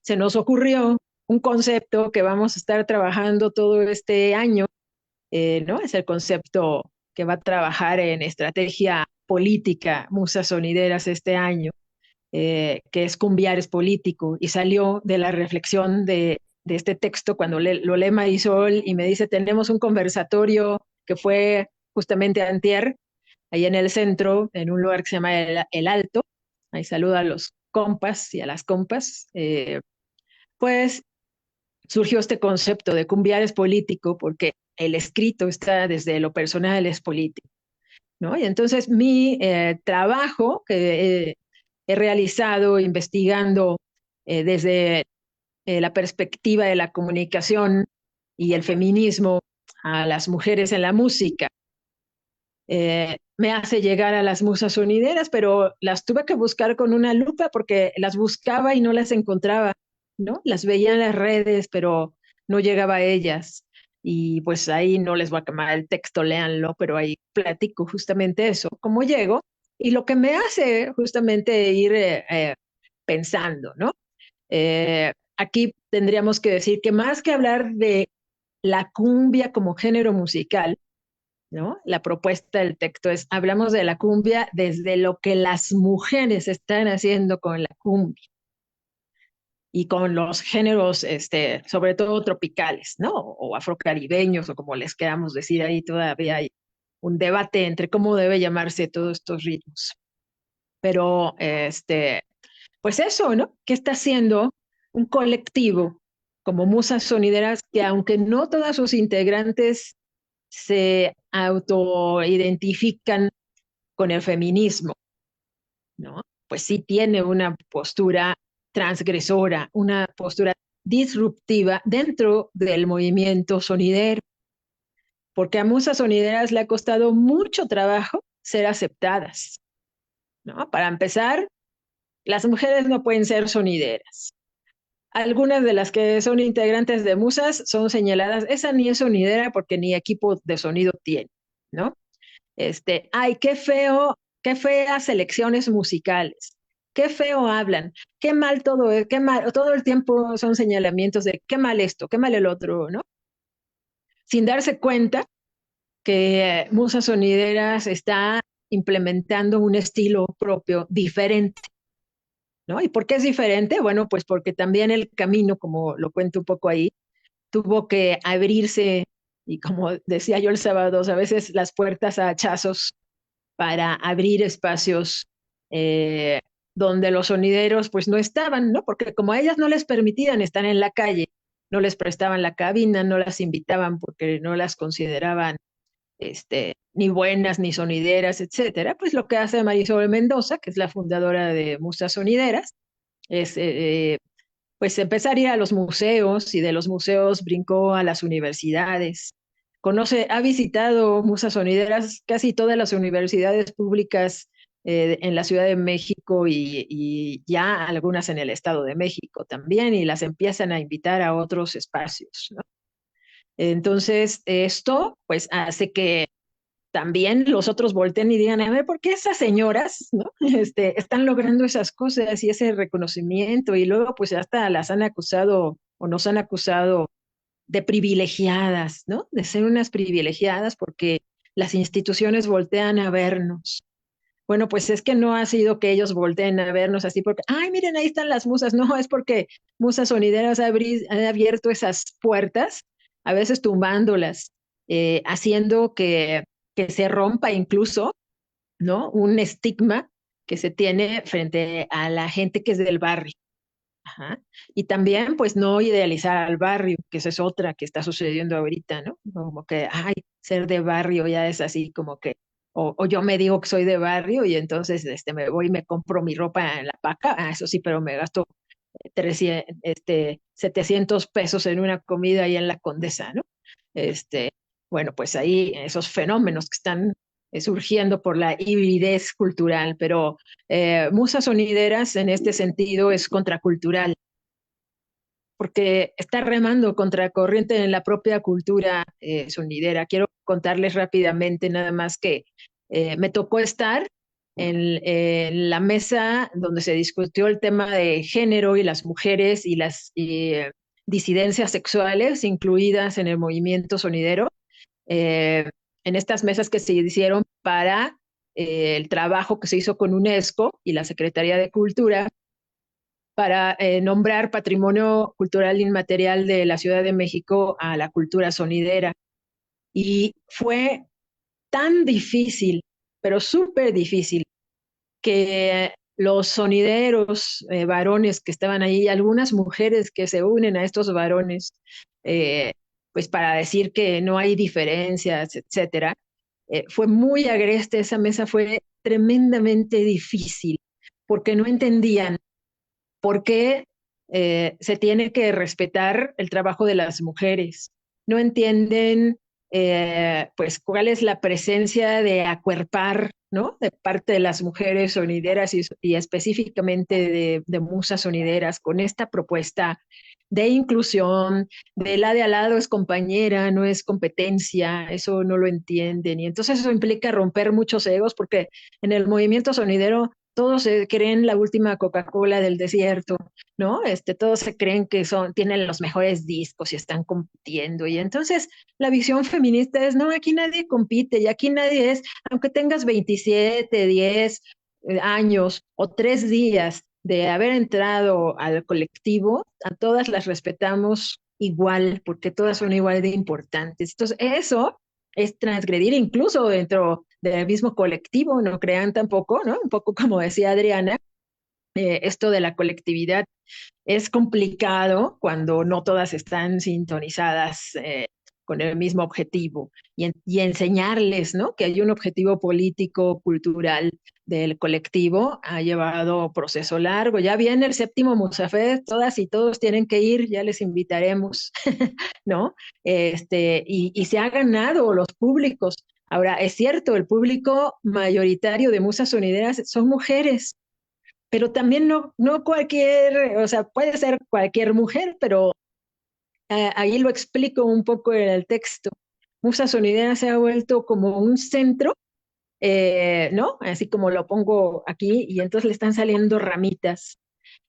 se nos ocurrió un concepto que vamos a estar trabajando todo este año, ¿no? Es el concepto que va a trabajar en estrategia política, Musas Sonideras este año, que es Cumbiares Político, y salió de la reflexión de este texto cuando lo lee Marisol y me dice, tenemos un conversatorio que fue justamente antier, ahí en el centro, en un lugar que se llama El Alto, ahí saluda a los compas y a las compas, pues surgió este concepto de Cumbiares Político porque el escrito está desde lo personal es político, ¿no? Y entonces mi trabajo que he realizado investigando desde la perspectiva de la comunicación y el feminismo a las mujeres en la música, me hace llegar a las musas sonideras, pero las tuve que buscar con una lupa porque las buscaba y no las encontraba, ¿no? Las veía en las redes, pero no llegaba a ellas. Y pues ahí no les voy a quemar el texto, léanlo, pero ahí platico justamente eso, cómo llego y lo que me hace justamente ir pensando, ¿no? Aquí tendríamos que decir que más que hablar de la cumbia como género musical, ¿no? La propuesta del texto es, hablamos de la cumbia desde lo que las mujeres están haciendo con la cumbia y con los géneros, sobre todo tropicales, ¿no? O afrocaribeños, o como les queramos decir, ahí todavía hay un debate entre cómo debe llamarse todos estos ritmos. Pero, pues eso, ¿no? ¿Qué está haciendo un colectivo como Musas Sonideras que aunque no todas sus integrantes se autoidentifican con el feminismo, ¿no? Pues sí tiene una postura transgresora, una postura disruptiva dentro del movimiento sonidero, porque a Musas Sonideras le ha costado mucho trabajo ser aceptadas, ¿no? Para empezar, las mujeres no pueden ser sonideras. Algunas de las que son integrantes de Musas son señaladas, esa ni es sonidera porque ni equipo de sonido tiene, ¿no? Ay, qué feo, qué feas selecciones musicales, qué feo hablan, qué mal todo es, qué mal, todo el tiempo son señalamientos de qué mal esto, qué mal el otro, ¿no? Sin darse cuenta que Musas Sonideras está implementando un estilo propio diferente, ¿no? ¿Y por qué es diferente? Bueno, pues porque también el camino, como lo cuento un poco ahí, tuvo que abrirse y como decía yo el sábado, a veces las puertas a hachazos para abrir espacios eh, donde los sonideros pues no estaban, ¿no? Porque como a ellas no les permitían estar en la calle, no les prestaban la cabina, no las invitaban porque no las consideraban ni buenas, ni sonideras, etcétera, pues lo que hace Marisol Mendoza, que es la fundadora de Musas Sonideras, es pues empezar a ir a los museos y de los museos brincó a las universidades. Ha visitado Musas Sonideras casi todas las universidades públicas en la Ciudad de México y ya algunas en el Estado de México también y las empiezan a invitar a otros espacios, ¿no? Entonces, esto pues hace que también los otros volteen y digan, a ver, ¿por qué esas señoras, ¿no? Están logrando esas cosas y ese reconocimiento? Y luego pues hasta las han acusado o nos han acusado de privilegiadas, ¿no? De ser unas privilegiadas porque las instituciones voltean a vernos. Bueno, pues es que no ha sido que ellos volteen a vernos así porque, ay, miren, ahí están las musas. No, es porque Musas Sonideras ha abierto esas puertas, a veces tumbándolas, haciendo que se rompa incluso, ¿no? Un estigma que se tiene frente a la gente que es del barrio. Ajá. Y también, pues, no idealizar al barrio, que esa es otra que está sucediendo ahorita, ¿no? Como que, ay, ser de barrio ya es así como que, o yo me digo que soy de barrio y entonces me voy y me compro mi ropa en la paca, eso sí, pero me gasto 300, 700 pesos en una comida ahí en la Condesa, ¿no? Este, bueno, pues ahí esos fenómenos que están surgiendo por la hibridez cultural, pero Musas Sonideras en este sentido es contracultural, porque está remando contra corriente en la propia cultura sonidera. Quiero contarles rápidamente nada más que me tocó estar en la mesa donde se discutió el tema de género y las mujeres y las disidencias sexuales incluidas en el movimiento sonidero, en estas mesas que se hicieron para el trabajo que se hizo con UNESCO y la Secretaría de Cultura para nombrar Patrimonio Cultural Inmaterial de la Ciudad de México a la cultura sonidera. Y fue tan difícil, pero súper difícil, que los sonideros varones que estaban ahí, algunas mujeres que se unen a estos varones, pues para decir que no hay diferencias, etcétera, fue muy agreste, esa mesa fue tremendamente difícil, porque no entendían por qué se tiene que respetar el trabajo de las mujeres. No entienden, pues, cuál es la presencia de acuerpar, ¿no? De parte de las mujeres sonideras y específicamente de musas sonideras con esta propuesta de inclusión, de la de al lado es compañera, no es competencia, eso no lo entienden. Y entonces eso implica romper muchos egos porque en el movimiento sonidero todos se creen la última Coca-Cola del desierto, ¿no? Todos se creen que tienen los mejores discos y están compitiendo. Y entonces la visión feminista es, no, aquí nadie compite y aquí nadie es, aunque tengas 27, 10 años o 3 días de haber entrado al colectivo, a todas las respetamos igual, porque todas son igual de importantes. Entonces, eso es transgredir incluso dentro del mismo colectivo, no crean tampoco, ¿no? Un poco como decía Adriana, esto de la colectividad es complicado cuando no todas están sintonizadas con el mismo objetivo y enseñarles, ¿no? Que hay un objetivo político, cultural del colectivo ha llevado proceso largo. Ya viene el séptimo Musafet, todas y todos tienen que ir, ya les invitaremos, ¿no? Y se ha ganado los públicos. Ahora, es cierto, el público mayoritario de Musas Sonideras son mujeres, pero también no cualquier, o sea, puede ser cualquier mujer, pero ahí lo explico un poco en el texto. Musas Sonideras se ha vuelto como un centro, ¿no? Así como lo pongo aquí, y entonces le están saliendo ramitas,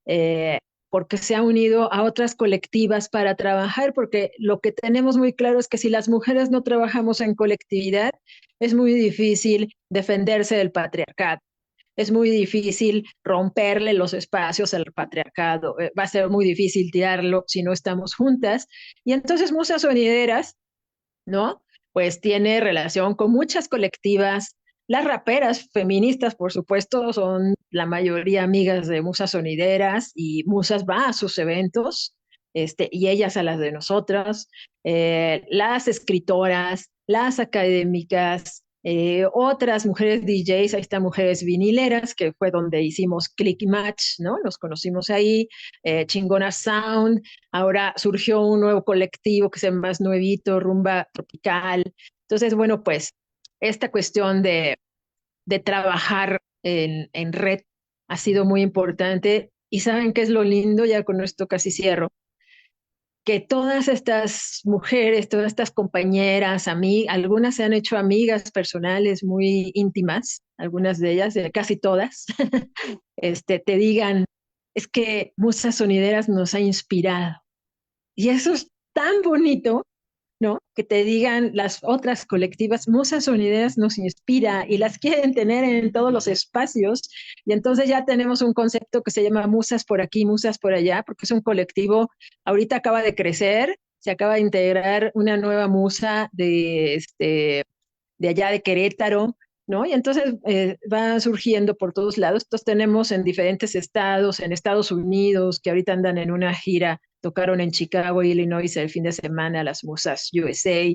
eh, porque se ha unido a otras colectivas para trabajar, porque lo que tenemos muy claro es que si las mujeres no trabajamos en colectividad, es muy difícil defenderse del patriarcado. Es muy difícil romperle los espacios al patriarcado, va a ser muy difícil tirarlo si no estamos juntas. Y entonces Musas Sonideras, ¿no? Pues tiene relación con muchas colectivas. Las raperas feministas, por supuesto, son la mayoría amigas de Musas Sonideras y Musas va a sus eventos, y ellas a las de nosotras. Las escritoras, las académicas, otras mujeres DJs, ahí están Mujeres Vinileras, que fue donde hicimos Click y Match, ¿no? Nos conocimos ahí, Chingona Sound. Ahora surgió un nuevo colectivo que se llama más nuevito, Rumba Tropical. Entonces, bueno, pues esta cuestión de trabajar en red ha sido muy importante. Y ¿saben qué es lo lindo? Ya con esto casi cierro. Que todas estas mujeres, todas estas compañeras, algunas se han hecho amigas personales muy íntimas, algunas de ellas, casi todas, te digan, es que Musas Sonideras nos ha inspirado. Y eso es tan bonito, ¿no? Que te digan las otras colectivas, Musas Sonideras nos inspira y las quieren tener en todos los espacios. Y entonces ya tenemos un concepto que se llama Musas por aquí, Musas por allá, porque es un colectivo, ahorita acaba de crecer, se acaba de integrar una nueva musa de allá de Querétaro, ¿no? Y entonces va surgiendo por todos lados. Entonces tenemos en diferentes estados, en Estados Unidos, que ahorita andan en una gira, tocaron en Chicago, Illinois el fin de semana las Musas USA.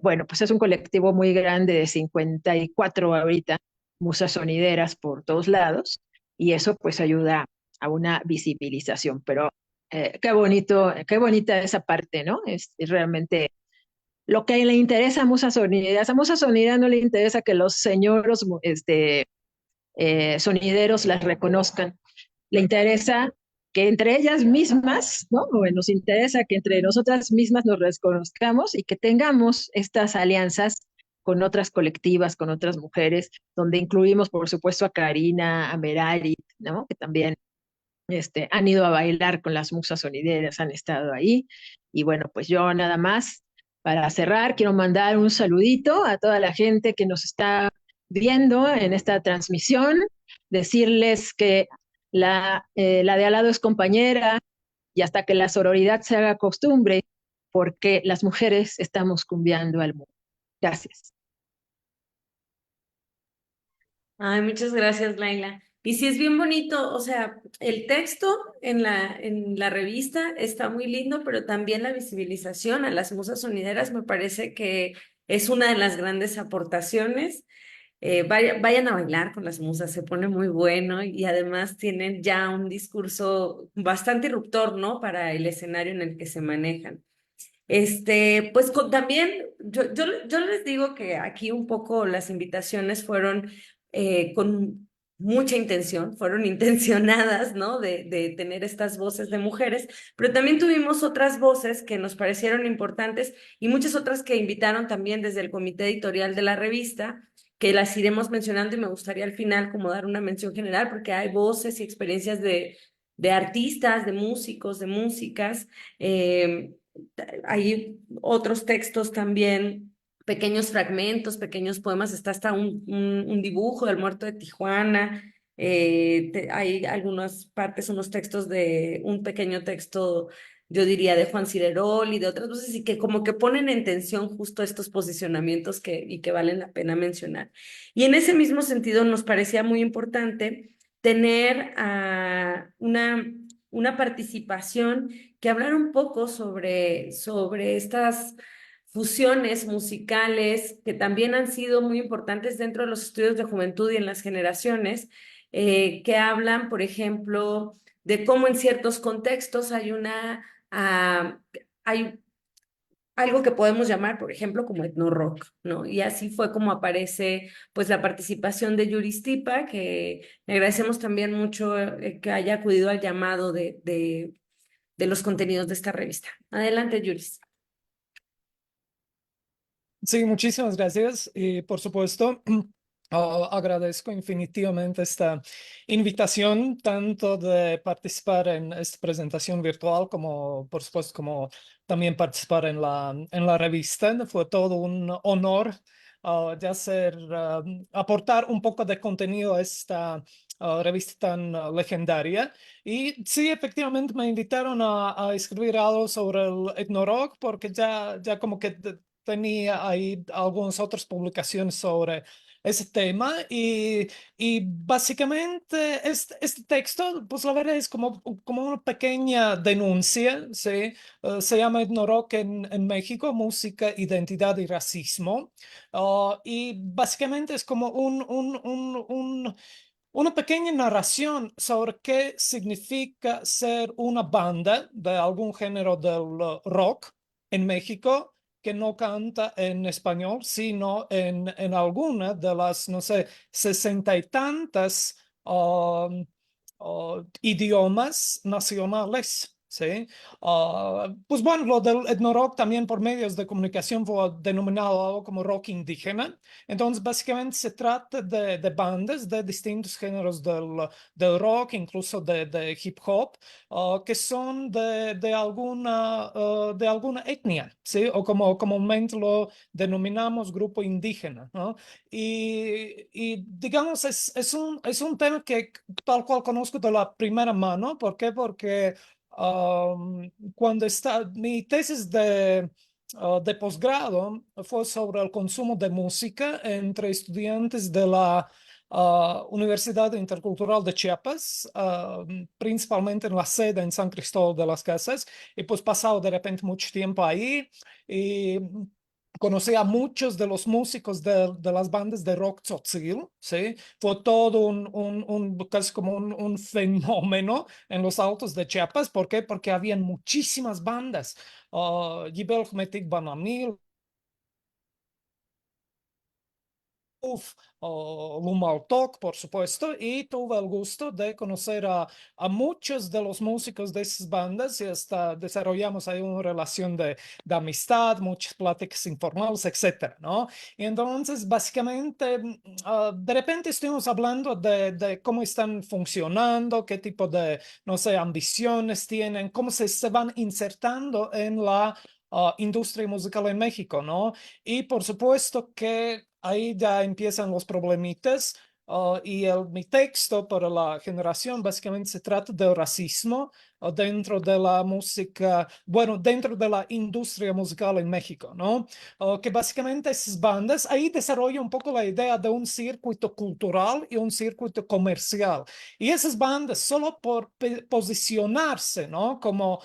Bueno, pues es un colectivo muy grande de 54 ahorita, musas sonideras por todos lados, y eso pues ayuda a una visibilización, pero qué bonito, qué bonita esa parte, ¿no? Es realmente lo que le interesa a Musas Sonideras. A Musas Sonideras no le interesa que los señoros sonideros las reconozcan. Le interesa que entre ellas mismas, ¿no? O nos interesa que entre nosotras mismas nos reconozcamos y que tengamos estas alianzas con otras colectivas, con otras mujeres, donde incluimos, por supuesto, a Karina, a Merari, ¿no? Que también han ido a bailar con las musas sonideras, han estado ahí. Y bueno, pues yo nada más, para cerrar, quiero mandar un saludito a toda la gente que nos está viendo en esta transmisión, decirles que la de al lado es compañera y hasta que la sororidad se haga costumbre, porque las mujeres estamos cumbiando al mundo. Gracias. Ay, muchas gracias, Laila. Y sí es bien bonito, o sea, el texto en la revista está muy lindo, pero también la visibilización a las musas sonideras me parece que es una de las grandes aportaciones. Vayan a bailar con las musas, se pone muy bueno y además tienen ya un discurso bastante irruptor, ¿no? Para el escenario en el que se manejan. Pues también, yo les digo que aquí un poco las invitaciones fueron con mucha intención, fueron intencionadas, ¿no? De tener estas voces de mujeres, pero también tuvimos otras voces que nos parecieron importantes y muchas otras que invitaron también desde el comité editorial de la revista, que las iremos mencionando y me gustaría al final como dar una mención general porque hay voces y experiencias de artistas, de músicos, de músicas. Hay otros textos también, pequeños fragmentos, pequeños poemas, está hasta un dibujo del muerto de Tijuana, hay algunas partes, unos textos un pequeño texto, yo diría, de Juan Cirerol y de otras voces, y que como que ponen en tensión justo estos posicionamientos y que valen la pena mencionar. Y en ese mismo sentido nos parecía muy importante tener una participación que hablara un poco sobre estas fusiones musicales que también han sido muy importantes dentro de los estudios de juventud y en las generaciones, que hablan, por ejemplo, de cómo en ciertos contextos hay algo que podemos llamar, por ejemplo, como etno-rock, ¿no? Y así fue como aparece, pues, la participación de Yuris Tipa, que le agradecemos también mucho que haya acudido al llamado de los contenidos de esta revista. Adelante, Yuris. Sí, muchísimas gracias. Y por supuesto, agradezco infinitivamente esta invitación, tanto de participar en esta presentación virtual como, por supuesto, como también participar en la revista. Fue todo un honor de aportar un poco de contenido a esta revista tan legendaria. Y sí, efectivamente me invitaron a escribir algo sobre el etno-rock porque ya como que tenía ahí algunas otras publicaciones sobre ese tema y básicamente este texto, pues la verdad es como una pequeña denuncia, ¿sí? Se llama Etno-Rock en México, música, identidad y racismo. Y básicamente es como una pequeña narración sobre qué significa ser una banda de algún género del rock en México que no canta en español, sino en alguna de las, no sé, 60 y tantas idiomas nacionales. ¿Sí? Pues bueno, lo del etno-rock también por medios de comunicación fue denominado algo como rock indígena. Entonces, básicamente se trata de bandas de distintos géneros del rock, incluso de hip hop, que son de alguna etnia, ¿sí? O como comúnmente lo denominamos grupo indígena, ¿no? Y digamos, es un tema que tal cual conozco de la primera mano. ¿Por qué? Porque cuando mi tesis de posgrado fue sobre el consumo de música entre estudiantes de la Universidad Intercultural de Chiapas, principalmente en la sede en San Cristóbal de las Casas, y pues pasado de repente mucho tiempo ahí y conocí a muchos de los músicos de las bandas de rock tzotzil, ¿sí? Fue todo casi como un fenómeno en los altos de Chiapas. ¿Por qué? Porque habían muchísimas bandas. Yibel Metik Banamil, Lumaltok, por supuesto, y tuve el gusto de conocer a muchos de los músicos de esas bandas y hasta desarrollamos ahí una relación de amistad, muchas pláticas informales, etcétera, ¿no? Y entonces, básicamente, de repente estuvimos hablando de cómo están funcionando, qué tipo de, no sé, ambiciones tienen, cómo se van insertando en la industria musical en México, ¿no? Y por supuesto que ahí ya empiezan los problemitas. Y mi texto para la generación básicamente se trata del racismo dentro de la música, bueno, dentro de la industria musical en México, ¿no? Que básicamente esas bandas, ahí desarrolla un poco la idea de un circuito cultural y un circuito comercial. Y esas bandas, solo por posicionarse, ¿no? Como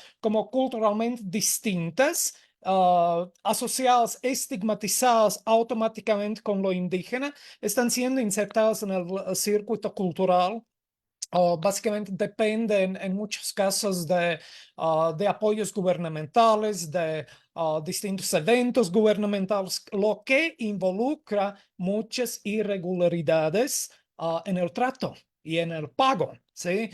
culturalmente distintas, asociadas, estigmatizadas automáticamente con lo indígena, están siendo insertadas en el circuito cultural. Básicamente dependen en muchos casos de apoyos gubernamentales, de distintos eventos gubernamentales, lo que involucra muchas irregularidades en el trato y en el pago, ¿sí?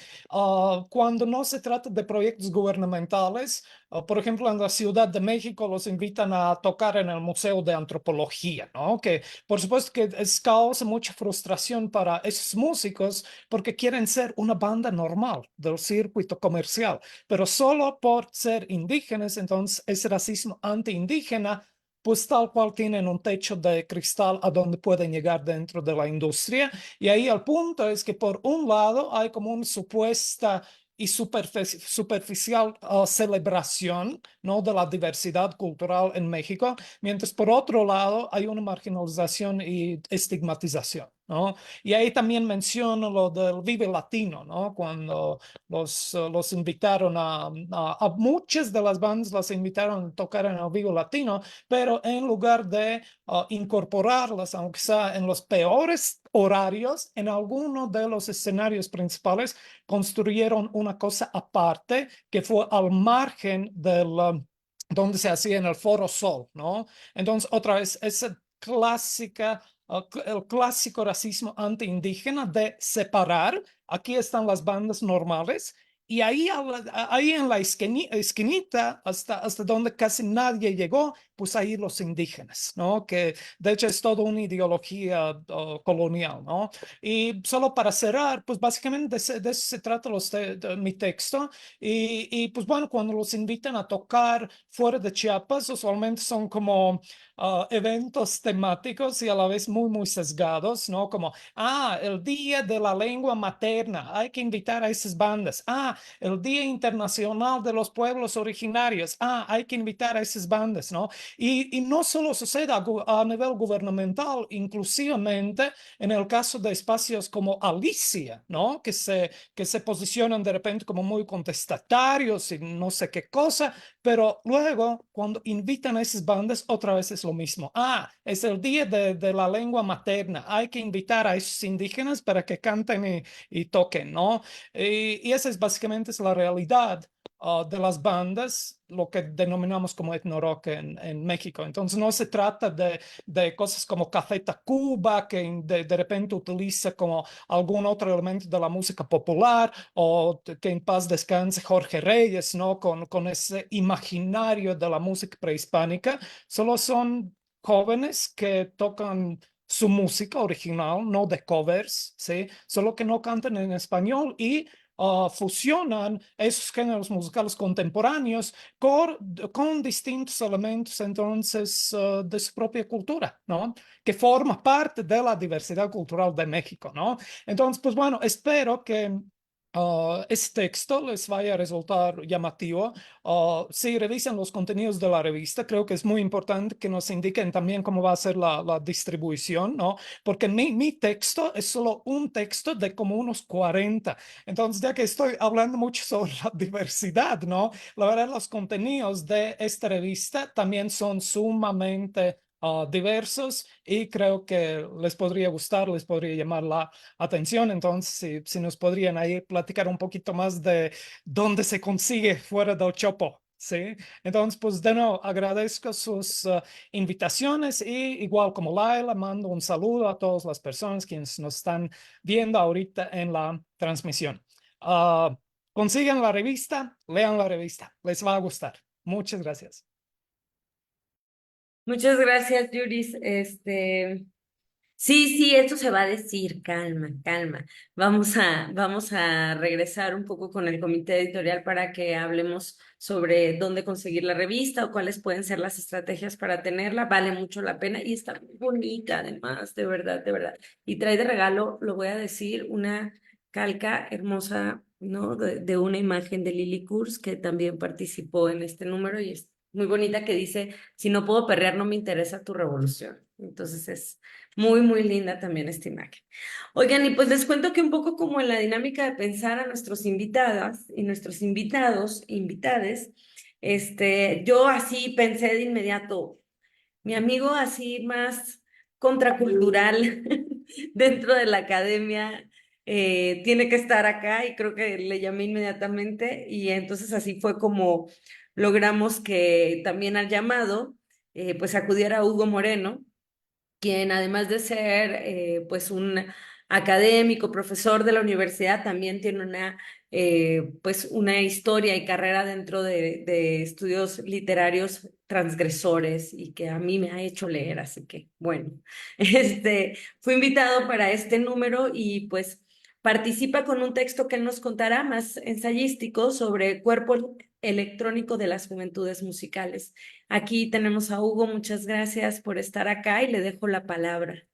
Cuando no se trata de proyectos gubernamentales, por ejemplo, en la Ciudad de México los invitan a tocar en el Museo de Antropología, ¿no? Que por supuesto que causa mucha frustración para esos músicos porque quieren ser una banda normal del circuito comercial, pero solo por ser indígenas, entonces ese racismo anti-indígena, pues tal cual tienen un techo de cristal a donde pueden llegar dentro de la industria. Y ahí el punto es que por un lado hay como una supuesta y superficial celebración, ¿no? De la diversidad cultural en México, mientras por otro lado hay una marginalización y estigmatización. ¿no? Y ahí también menciono lo del Vive Latino, ¿no? Cuando los invitaron a muchas de las bandas las invitaron a tocar en el Vive Latino, pero en lugar de incorporarlas, aunque sea en los peores horarios, en alguno de los escenarios principales construyeron una cosa aparte que fue al margen del donde se hacía en el Foro Sol, ¿no? Entonces, otra vez, esa clásica el clásico racismo antiindígena de separar, aquí están las bandas normales, y ahí, ahí en la esquinita, hasta donde casi nadie llegó, pues ahí los indígenas, ¿no? Que de hecho es toda una ideología colonial, ¿no? Y solo para cerrar, pues básicamente de eso se trata mi texto, y pues bueno, cuando los invitan a tocar fuera de Chiapas, usualmente son como eventos temáticos y a la vez muy, muy sesgados, ¿no? Como, el Día de la Lengua Materna, hay que invitar a esas bandas. El Día Internacional de los Pueblos Originarios, hay que invitar a esas bandas, ¿no? Y no solo sucede a nivel gubernamental, inclusivamente en el caso de espacios como Alicia, ¿no? Que se posicionan de repente como muy contestatarios y no sé qué cosa, pero luego, cuando invitan a esas bandas, otra vez es lo mismo. Es el día de la lengua materna. Hay que invitar a esos indígenas para que canten y toquen, ¿no? Y esa es básicamente la realidad de las bandas, lo que denominamos como etno-rock en México. Entonces, no se trata de cosas como Café Tacuba, que de repente utiliza como algún otro elemento de la música popular, o que en paz descanse Jorge Reyes, ¿no? Con ese imaginario de la música prehispánica. Solo son jóvenes que tocan su música original, no de covers, ¿sí? Solo que no cantan en español y fusionan esos géneros musicales contemporáneos con distintos elementos entonces de su propia cultura, ¿no? Que forma parte de la diversidad cultural de México, ¿no? Entonces, pues bueno, espero que este texto les vaya a resultar llamativo. Si revisan los contenidos de la revista, creo que es muy importante que nos indiquen también cómo va a ser la distribución, ¿no? Porque mi texto es solo un texto de como unos 40. Entonces, ya que estoy hablando mucho sobre la diversidad, ¿no? La verdad, los contenidos de esta revista también son sumamente diversos y creo que les podría gustar, les podría llamar la atención. Entonces, si nos podrían ahí platicar un poquito más de dónde se consigue fuera del Chopo. Sí, entonces pues de nuevo agradezco sus invitaciones y igual como Laila mando un saludo a todas las personas quienes nos están viendo ahorita en la transmisión. Consigan la revista, lean la revista, les va a gustar. Muchas gracias. Muchas gracias, Yuris. Sí, sí, esto se va a decir, calma, calma. Vamos a regresar un poco con el comité editorial para que hablemos sobre dónde conseguir la revista o cuáles pueden ser las estrategias para tenerla. Vale mucho la pena y está muy bonita, además, de verdad, de verdad. Y trae de regalo, lo voy a decir, una calca hermosa, ¿no? De una imagen de Lily Kurz, que también participó en este número y es muy bonita, que dice: si no puedo perrear, no me interesa tu revolución. Entonces es muy, muy linda también esta imagen. Oigan, y pues les cuento que un poco como en la dinámica de pensar a nuestros invitadas y nuestros invitados, invitades, yo así pensé de inmediato, mi amigo así más contracultural dentro de la academia tiene que estar acá, y creo que le llamé inmediatamente y entonces así fue como logramos que también al llamado pues acudiera Hugo Moreno, quien además de ser pues un académico, profesor de la universidad, también tiene pues una historia y carrera dentro de estudios literarios transgresores y que a mí me ha hecho leer, así que bueno, fue invitado para este número y pues participa con un texto que él nos contará más ensayístico sobre el cuerpo electrónico de las juventudes musicales. Aquí tenemos a Hugo, muchas gracias por estar acá y le dejo la palabra.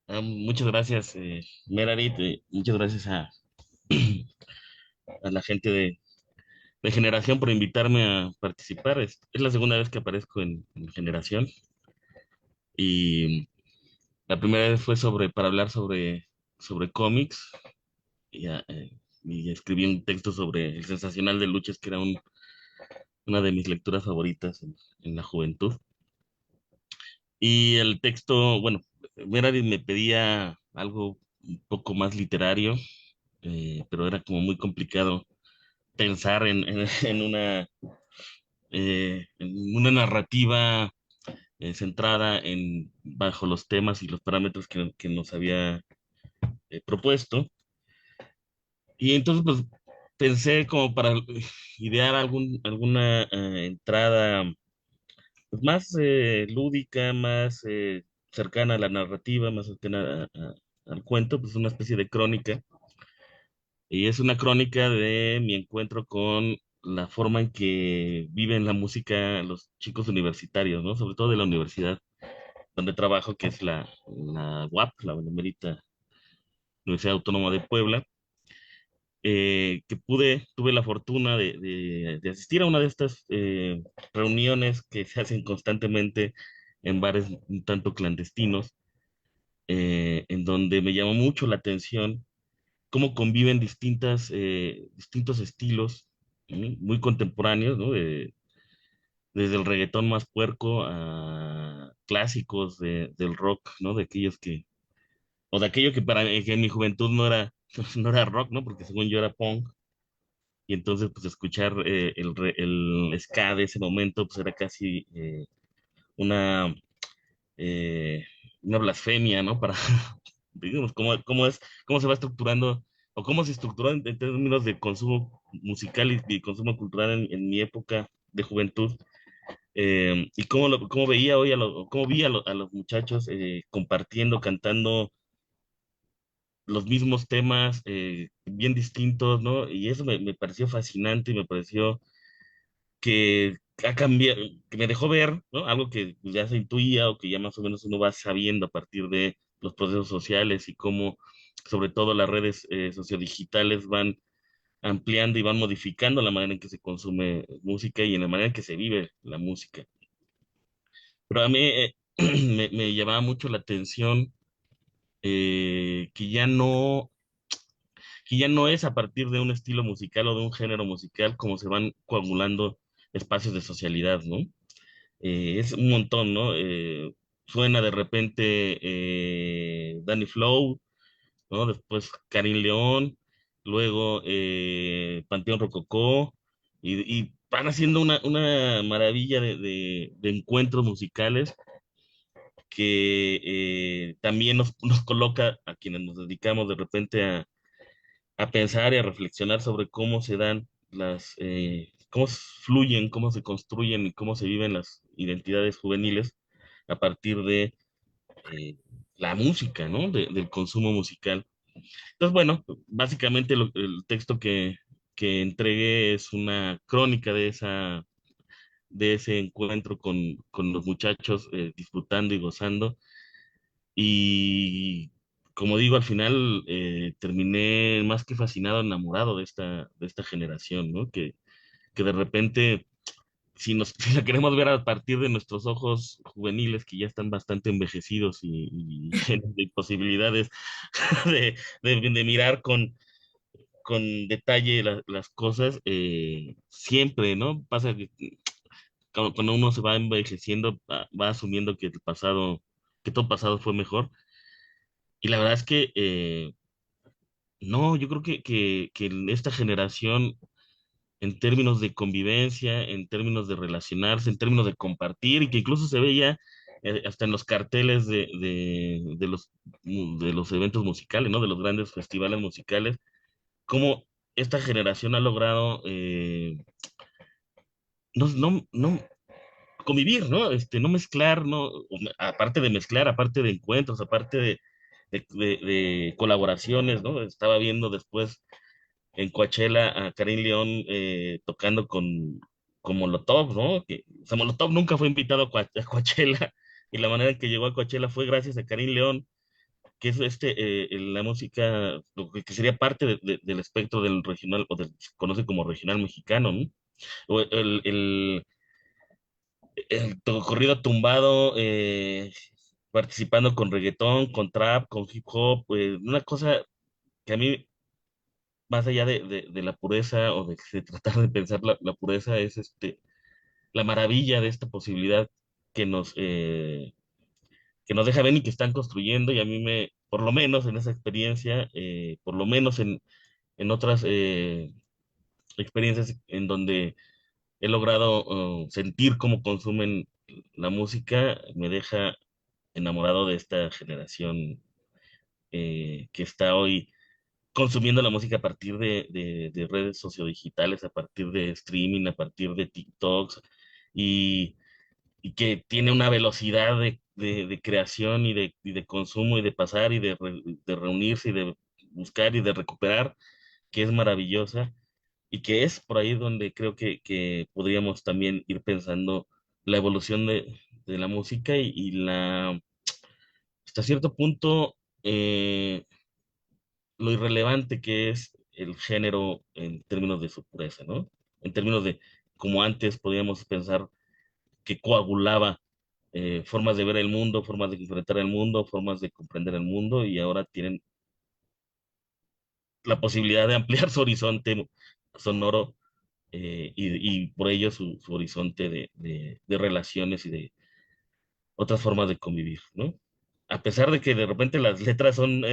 Muchas gracias, Merarit. Muchas gracias a la gente de Generación por invitarme a participar. Es la segunda vez que aparezco en Generación y La primera vez fue para hablar sobre cómics y, y escribí un texto sobre el sensacional de Luchas, que era una de mis lecturas favoritas en la juventud. Y el texto, bueno, Meredith me pedía algo un poco más literario, pero era como muy complicado pensar en una narrativa centrada bajo los temas y los parámetros que nos había propuesto. Y entonces, pues, pensé como para idear alguna entrada pues, más lúdica, más cercana a la narrativa, más cercana al cuento, pues una especie de crónica. Y es una crónica de mi encuentro con la forma en que viven la música los chicos universitarios, ¿no? Sobre todo de la universidad donde trabajo, que es la UAP, la Benemérita Universidad Autónoma de Puebla, tuve la fortuna de asistir a una de estas reuniones que se hacen constantemente en bares un tanto clandestinos, en donde me llamó mucho la atención cómo conviven distintos estilos, muy contemporáneos, ¿no? Desde el reggaetón más puerco a clásicos del rock, ¿no? O de aquello que en mi juventud no era, no era rock, ¿no? Porque según yo era punk. Y entonces, pues, escuchar el ska de ese momento, pues, era casi una, eh, una blasfemia, ¿no? Para, digamos, cómo se va estructurando, o cómo se estructuró en términos de consumo musical y consumo cultural en mi época de juventud. Y cómo veía hoy cómo vi a los muchachos compartiendo, cantando los mismos temas, bien distintos, ¿no? Y eso me pareció fascinante y me pareció que ha cambiado, que me dejó ver, ¿no? Algo que pues, ya se intuía o que ya más o menos uno va sabiendo a partir de los procesos sociales y cómo, sobre todo las redes sociodigitales van ampliando y van modificando la manera en que se consume música y en la manera en que se vive la música. Pero a mí me llamaba mucho la atención que ya no es a partir de un estilo musical o de un género musical como se van coagulando espacios de socialidad, ¿no? Es un montón, ¿no? Suena de repente Danny Flow, ¿no? Después Karin León, luego Panteón Rococó, y van haciendo una maravilla de encuentros musicales que también nos coloca a quienes nos dedicamos de repente a pensar y a reflexionar sobre cómo se dan cómo fluyen, cómo se construyen y cómo se viven las identidades juveniles a partir de eh, la música, ¿no? Del consumo musical. Entonces, bueno, básicamente el texto que entregué es una crónica de ese encuentro con los muchachos disfrutando y gozando. Y como digo, al final terminé más que fascinado, enamorado de esta generación, ¿no? Que de repente, si la queremos ver a partir de nuestros ojos juveniles, que ya están bastante envejecidos y llenos de posibilidades de mirar con detalle las cosas, siempre, ¿no? Pasa que cuando uno se va envejeciendo, va asumiendo que todo pasado fue mejor. Y la verdad es que no, yo creo que en esta generación, en términos de convivencia, en términos de relacionarse, en términos de compartir, y que incluso se veía hasta en los carteles de los eventos musicales, ¿no? De los grandes festivales musicales, cómo esta generación ha logrado no convivir, ¿no? No mezclar, ¿no? Aparte de mezclar, aparte de encuentros, aparte de colaboraciones, ¿no? Estaba viendo después en Coachella a Karim León tocando con Molotov, ¿no? O sea, Molotov nunca fue invitado a Coachella y la manera en que llegó a Coachella fue gracias a Karim León, que es la música, que sería parte del espectro del regional, se conoce como regional mexicano, ¿no? O el corrido tumbado participando con reggaetón, con trap, con hip hop, una cosa que a mí, más allá de la pureza o de tratar de pensar la pureza, es la maravilla de esta posibilidad que que nos deja ver y que están construyendo, y a mí por lo menos en esa experiencia, por lo menos en otras experiencias en donde he logrado sentir cómo consumen la música, me deja enamorado de esta generación que está hoy consumiendo la música a partir de redes sociodigitales, a partir de streaming, a partir de TikToks, y, y que tiene una velocidad de creación y de consumo y de pasar y de reunirse y de buscar y de recuperar, que es maravillosa, y que es por ahí donde creo que podríamos también ir pensando la evolución de la música y hasta cierto punto, lo irrelevante que es el género en términos de su pureza, ¿no? En términos de como antes podíamos pensar que coagulaba formas de ver el mundo, formas de enfrentar el mundo, formas de comprender el mundo, y ahora tienen la posibilidad de ampliar su horizonte sonoro, y por ello su horizonte de relaciones y de otras formas de convivir, ¿no? A pesar de que de repente las letras son,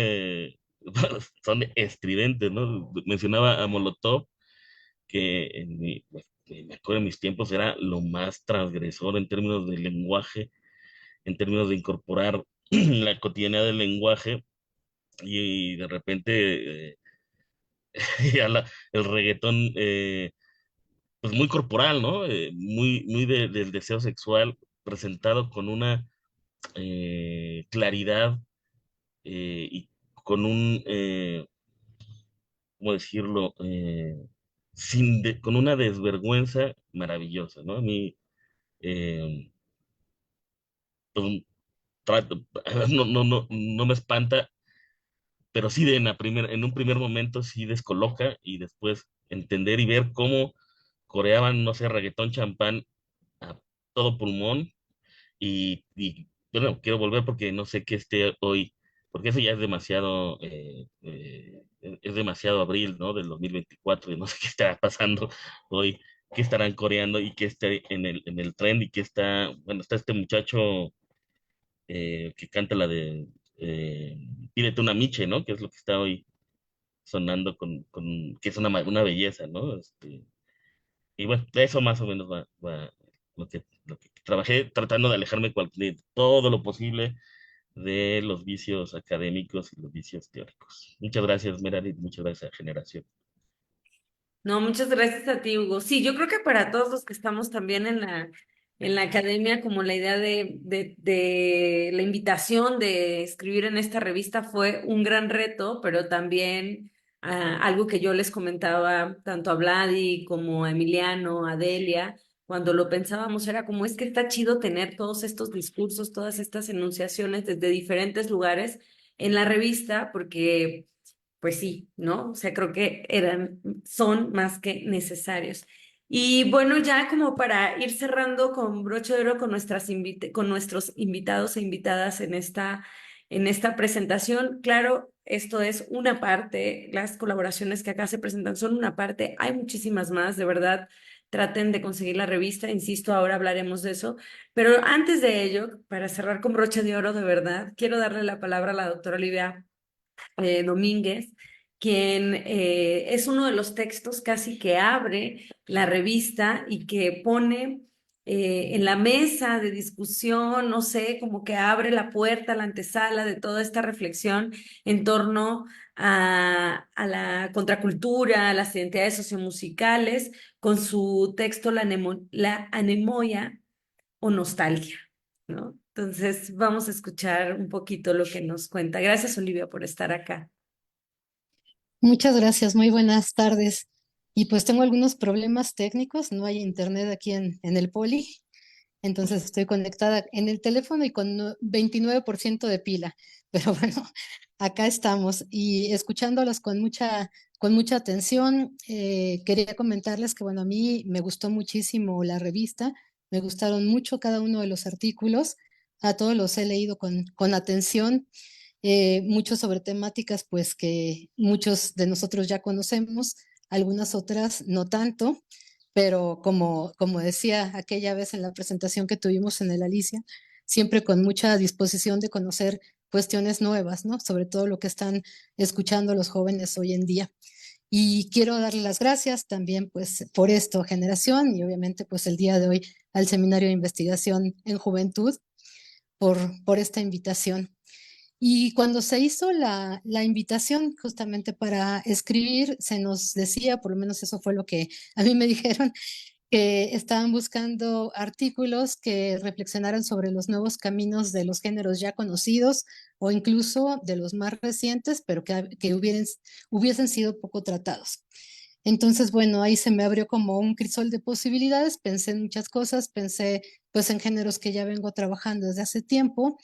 son estridentes, ¿no? Mencionaba a Molotov, que pues, me acuerdo en mis tiempos era lo más transgresor en términos de lenguaje, en términos de incorporar la cotidianidad del lenguaje, y de repente ya el reggaetón, pues muy corporal, ¿no? Muy del deseo sexual presentado con una claridad, y con ¿cómo decirlo? Con una desvergüenza maravillosa, ¿no? A mí, eh, pues, trato- no me espanta, pero sí en un primer momento sí descoloca, y después entender y ver cómo coreaban, no sé, reggaetón champán a todo pulmón, bueno, quiero volver porque no sé qué esté hoy, porque eso ya es demasiado, es demasiado abril, ¿no? Del 2024, y no sé qué estará pasando hoy, qué estarán coreando y qué está en el trend, y qué bueno, está este muchacho que canta la de Pídete una miche, ¿no? Que es lo que está hoy sonando que es una belleza, ¿no? Y bueno, de eso más o menos va lo que trabajé, tratando de alejarme de todo lo posible de los vicios académicos y los vicios teóricos. Muchas gracias, Meredith, muchas gracias a Generación. No, muchas gracias a ti, Hugo. Sí, yo creo que para todos los que estamos también en la academia, como la idea de la invitación de escribir en esta revista fue un gran reto, pero también algo que yo les comentaba tanto a Vladi como a Emiliano, a Delia, cuando lo pensábamos era como es que está chido tener todos estos discursos, todas estas enunciaciones desde diferentes lugares en la revista, porque pues sí, ¿no? O sea, creo que son más que necesarios. Y bueno, ya como para ir cerrando con broche de oro con con nuestros invitados e invitadas en esta presentación, claro, esto es una parte, las colaboraciones que acá se presentan son una parte, hay muchísimas más, de verdad. Traten de conseguir la revista, insisto, ahora hablaremos de eso. Pero antes de ello, para cerrar con broche de oro, de verdad, quiero darle la palabra a la doctora Olivia Domínguez, quien es uno de los textos casi que abre la revista y que pone en la mesa de discusión, no sé, como que abre la puerta, la antesala de toda esta reflexión en torno a la contracultura, a las identidades sociomusicales, con su texto La anemoia o nostalgia, ¿no? Entonces, vamos a escuchar un poquito lo que nos cuenta. Gracias, Olivia, por estar acá. Muchas gracias, muy buenas tardes. Y pues tengo algunos problemas técnicos, no hay internet aquí en el Poli, entonces estoy conectada en el teléfono y con 29% de pila, pero bueno, acá estamos y escuchándolos con mucha atención. Quería comentarles que bueno, a mí me gustó muchísimo la revista, me gustaron mucho cada uno de los artículos. a todos los he leído con atención, muchos sobre temáticas pues que muchos de nosotros ya conocemos, algunas otras no tanto, pero como decía aquella vez en la presentación que tuvimos en el Alicia, siempre con mucha disposición de conocer cuestiones nuevas, ¿no? Sobre todo lo que están escuchando los jóvenes hoy en día. Y quiero darle las gracias también pues por esto, Generación, y obviamente pues el día de hoy al Seminario de Investigación en Juventud por esta invitación. Y cuando se hizo la invitación justamente para escribir, se nos decía, por lo menos eso fue lo que a mí me dijeron, que estaban buscando artículos que reflexionaran sobre los nuevos caminos de los géneros ya conocidos o incluso de los más recientes, pero que hubiesen sido poco tratados. Entonces, bueno, ahí se me abrió como un crisol de posibilidades, pensé en muchas cosas, pensé pues en géneros que ya vengo trabajando desde hace tiempo,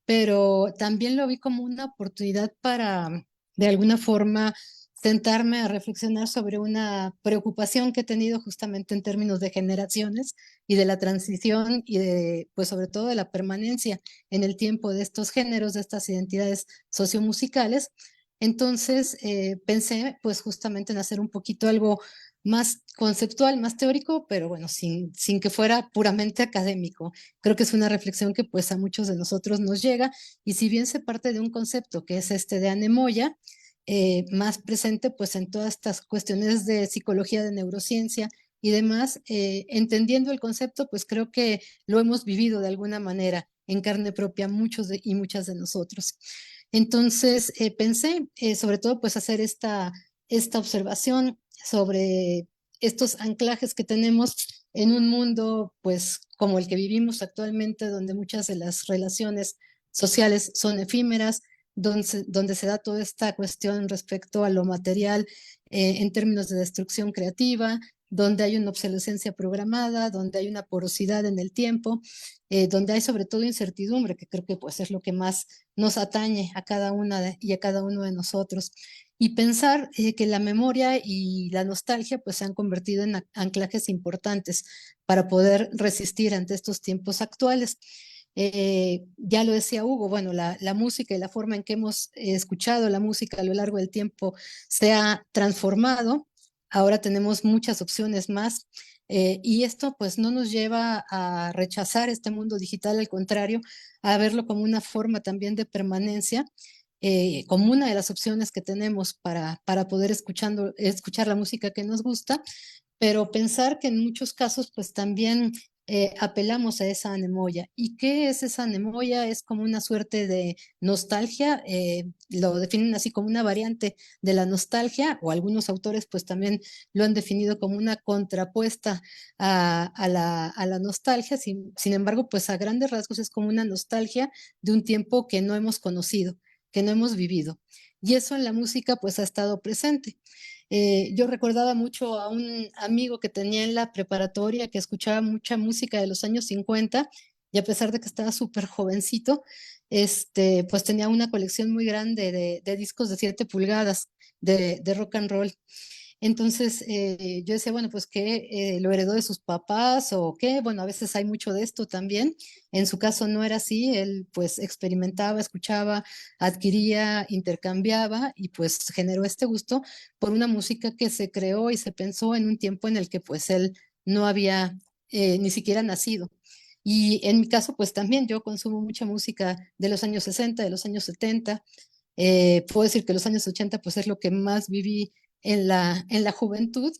pero también lo vi como una oportunidad para, de alguna forma, sentarme a reflexionar sobre una preocupación que he tenido justamente en términos de generaciones y de la transición y de, pues sobre todo de la permanencia en el tiempo de estos géneros, de estas identidades sociomusicales. Entonces pensé pues justamente en hacer un poquito algo más conceptual, más teórico, pero bueno, sin que fuera puramente académico. Creo que es una reflexión que pues a muchos de nosotros nos llega y si bien se parte de un concepto que es este de anemoya, más presente pues en todas estas cuestiones de psicología, de neurociencia y demás, entendiendo el concepto pues creo que lo hemos vivido de alguna manera en carne propia muchos y muchas de nosotros. Entonces pensé sobre todo pues hacer esta observación sobre estos anclajes que tenemos en un mundo pues como el que vivimos actualmente, donde muchas de las relaciones sociales son efímeras, donde se da toda esta cuestión respecto a lo material en términos de destrucción creativa, donde hay una obsolescencia programada, donde hay una porosidad en el tiempo, donde hay sobre todo incertidumbre, que creo que pues es lo que más nos atañe a cada una y a cada uno de nosotros. Y pensar que la memoria y la nostalgia pues se han convertido en anclajes importantes para poder resistir ante estos tiempos actuales. Ya lo decía Hugo, bueno, la música y la forma en que hemos escuchado la música a lo largo del tiempo se ha transformado. Ahora tenemos muchas opciones más y esto pues no nos lleva a rechazar este mundo digital, al contrario, a verlo como una forma también de permanencia, como una de las opciones que tenemos para poder escuchar la música que nos gusta, pero pensar que en muchos casos pues también apelamos a esa anemoya. ¿Y qué es esa anemoya? Es como una suerte de nostalgia, lo definen así como una variante de la nostalgia, o algunos autores pues también lo han definido como una contrapuesta a la nostalgia, sin embargo pues a grandes rasgos es como una nostalgia de un tiempo que no hemos conocido, que no hemos vivido. Y eso en la música pues ha estado presente. Yo recordaba mucho a un amigo que tenía en la preparatoria que escuchaba mucha música de los años 50 y a pesar de que estaba súper jovencito, pues tenía una colección muy grande de discos de 7 pulgadas de rock and roll. Entonces yo decía, bueno, pues que lo heredó de sus papás o qué, bueno, a veces hay mucho de esto también. En su caso no era así, él pues experimentaba, escuchaba, adquiría, intercambiaba y pues generó este gusto por una música que se creó y se pensó en un tiempo en el que pues él no había ni siquiera nacido. Y en mi caso pues también yo consumo mucha música de los años 60, de los años 70. Puedo decir que los años 80 pues es lo que más viví en la juventud,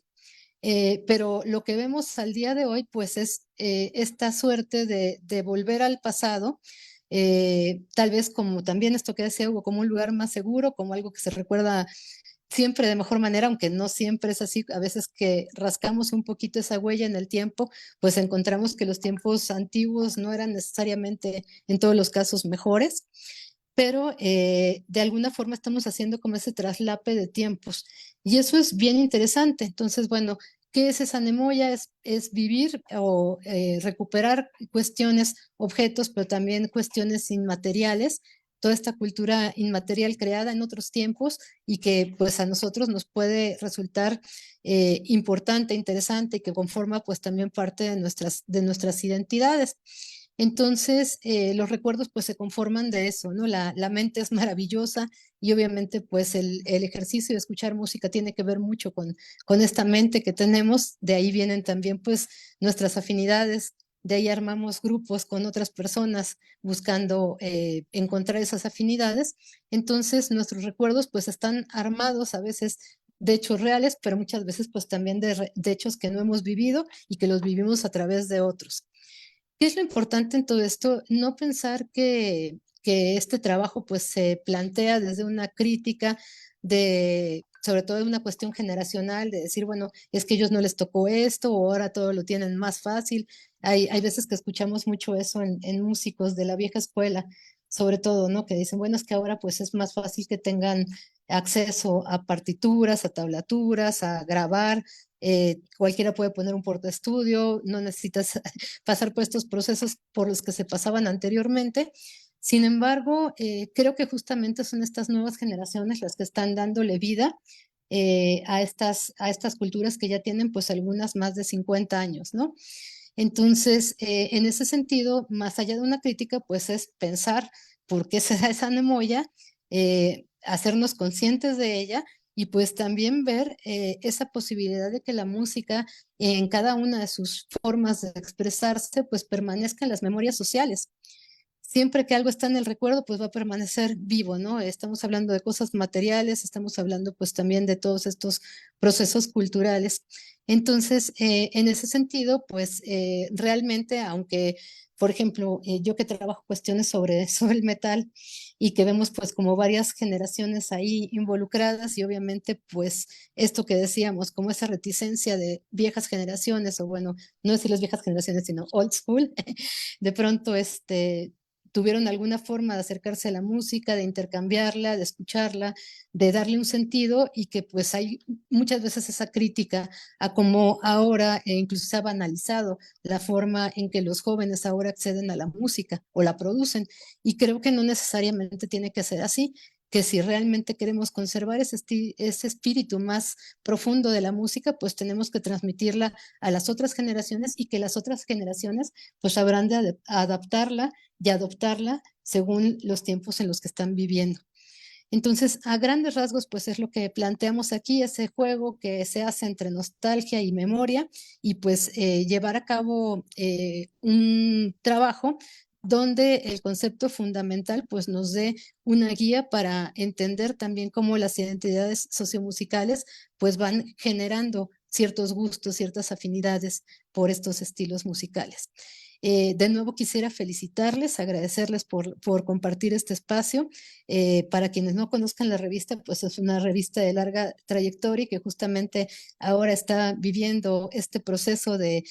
pero lo que vemos al día de hoy pues es esta suerte de volver al pasado, tal vez como también esto que decía Hugo, como un lugar más seguro, como algo que se recuerda siempre de mejor manera, aunque no siempre es así, a veces que rascamos un poquito esa huella en el tiempo, pues encontramos que los tiempos antiguos no eran necesariamente en todos los casos mejores, pero de alguna forma estamos haciendo como ese traslape de tiempos y eso es bien interesante. Entonces, bueno, ¿qué es esa anemoya? Es vivir o recuperar cuestiones, objetos, pero también cuestiones inmateriales, toda esta cultura inmaterial creada en otros tiempos y que pues a nosotros nos puede resultar importante, interesante y que conforma pues también parte de nuestras identidades. Entonces, los recuerdos pues se conforman de eso, ¿no? La mente es maravillosa y obviamente pues el ejercicio de escuchar música tiene que ver mucho con esta mente que tenemos. De ahí vienen también pues nuestras afinidades. De ahí armamos grupos con otras personas buscando encontrar esas afinidades. Entonces, nuestros recuerdos pues están armados a veces de hechos reales, pero muchas veces pues también de hechos que no hemos vivido y que los vivimos a través de otros. ¿Qué es lo importante en todo esto? No pensar que este trabajo pues se plantea desde una crítica de, sobre todo de una cuestión generacional, de decir, bueno, es que ellos no les tocó esto o ahora todo lo tienen más fácil. Hay veces que escuchamos mucho eso en músicos de la vieja escuela, sobre todo, ¿no? Que dicen, bueno, es que ahora pues es más fácil que tengan acceso a partituras, a tablaturas, a grabar. Cualquiera puede poner un portaestudio, no necesitas pasar por estos procesos por los que se pasaban anteriormente. Sin embargo, creo que justamente son estas nuevas generaciones las que están dándole vida a estas culturas que ya tienen pues algunas más de 50 años, ¿no? Entonces, en ese sentido, más allá de una crítica, pues es pensar por qué se da esa nemoya, hacernos conscientes de ella y pues también ver esa posibilidad de que la música en cada una de sus formas de expresarse pues permanezca en las memorias sociales. Siempre que algo está en el recuerdo, pues va a permanecer vivo, ¿no? Estamos hablando de cosas materiales, estamos hablando pues también de todos estos procesos culturales. Entonces, en ese sentido, pues realmente, aunque, por ejemplo, yo que trabajo cuestiones sobre el metal y que vemos pues como varias generaciones ahí involucradas y obviamente pues esto que decíamos, como esa reticencia de viejas generaciones, o bueno, no decir las viejas generaciones, sino old school, de pronto tuvieron alguna forma de acercarse a la música, de intercambiarla, de escucharla, de darle un sentido y que pues hay muchas veces esa crítica a cómo ahora incluso se ha banalizado la forma en que los jóvenes ahora acceden a la música o la producen. Y creo que no necesariamente tiene que ser así, que si realmente queremos conservar ese espíritu más profundo de la música, pues tenemos que transmitirla a las otras generaciones y que las otras generaciones pues habrán de adaptarla y adoptarla según los tiempos en los que están viviendo. Entonces, a grandes rasgos, pues es lo que planteamos aquí, ese juego que se hace entre nostalgia y memoria y pues llevar a cabo un trabajo donde el concepto fundamental pues nos dé una guía para entender también cómo las identidades sociomusicales pues van generando ciertos gustos, ciertas afinidades por estos estilos musicales. De nuevo quisiera felicitarles, agradecerles por compartir este espacio. Para quienes no conozcan la revista, pues es una revista de larga trayectoria y que justamente ahora está viviendo este proceso de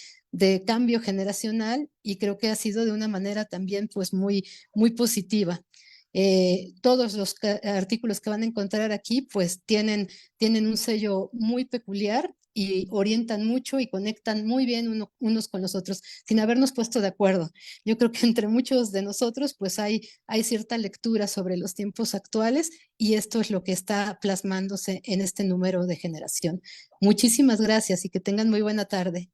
cambio generacional y creo que ha sido de una manera también pues muy positiva. Todos los artículos que van a encontrar aquí pues tienen un sello muy peculiar y orientan mucho y conectan muy bien unos con los otros, sin habernos puesto de acuerdo. Yo creo que entre muchos de nosotros pues hay cierta lectura sobre los tiempos actuales y esto es lo que está plasmándose en este número de generación. Muchísimas gracias y que tengan muy buena tarde.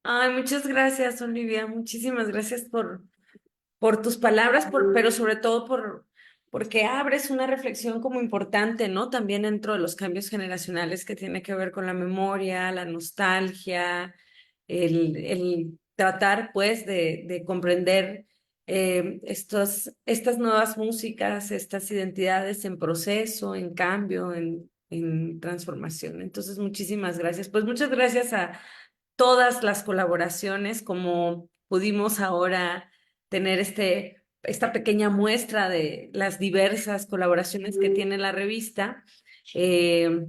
Ay, muchas gracias, Olivia. Muchísimas gracias por tus palabras, pero sobre todo porque abres una reflexión como importante, ¿no? También dentro de los cambios generacionales que tiene que ver con la memoria, la nostalgia, el tratar, pues, de comprender estas nuevas músicas, estas identidades en proceso, en cambio, en transformación. Entonces, muchísimas gracias. Pues muchas gracias a todas las colaboraciones, como pudimos ahora tener esta pequeña muestra de las diversas colaboraciones que tiene la revista. Eh,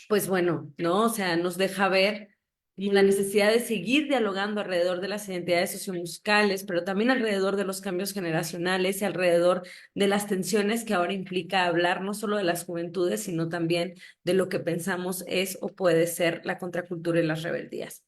pues bueno, ¿no? O sea, nos deja ver la necesidad de seguir dialogando alrededor de las identidades sociomusicales, pero también alrededor de los cambios generacionales y alrededor de las tensiones que ahora implica hablar no solo de las juventudes, sino también de lo que pensamos es o puede ser la contracultura y las rebeldías.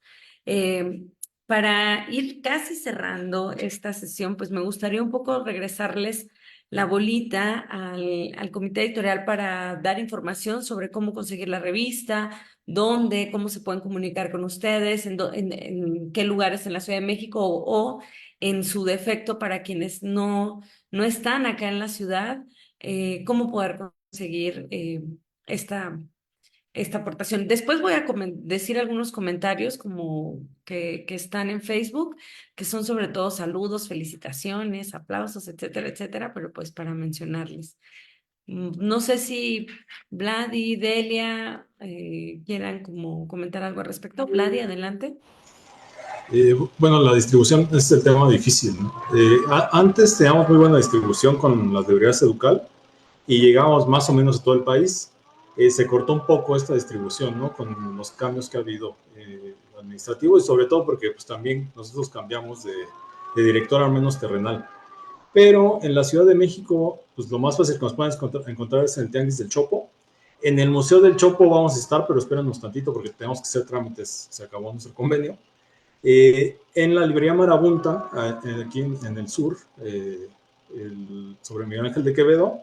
para ir casi cerrando esta sesión, pues me gustaría un poco regresarles la bolita al comité editorial para dar información sobre cómo conseguir la revista, dónde, cómo se pueden comunicar con ustedes, en qué lugares en la Ciudad de México o en su defecto para quienes no están acá en la ciudad, cómo poder conseguir esta aportación. Después voy a decir algunos comentarios como que están en Facebook, que son sobre todo saludos, felicitaciones, aplausos, etcétera, etcétera, pero pues para mencionarles. No sé si Vlad y Delia quieran como comentar algo al respecto. Vladi, adelante. Bueno, la distribución es el tema difícil, ¿no? Antes teníamos muy buena distribución con las librerías Educal y llegábamos más o menos a todo el país. Se cortó un poco esta distribución, ¿no? Con los cambios que ha habido administrativos y sobre todo porque pues, también nosotros cambiamos de director al menos terrenal. Pero en la Ciudad de México, pues lo más fácil que nos pueden encontrar es en el Tianguis del Chopo. En el Museo del Chopo vamos a estar, pero espérenos tantito porque tenemos que hacer trámites, se acabó nuestro convenio. En la librería Marabunta, aquí en el sur, sobre Miguel Ángel de Quevedo,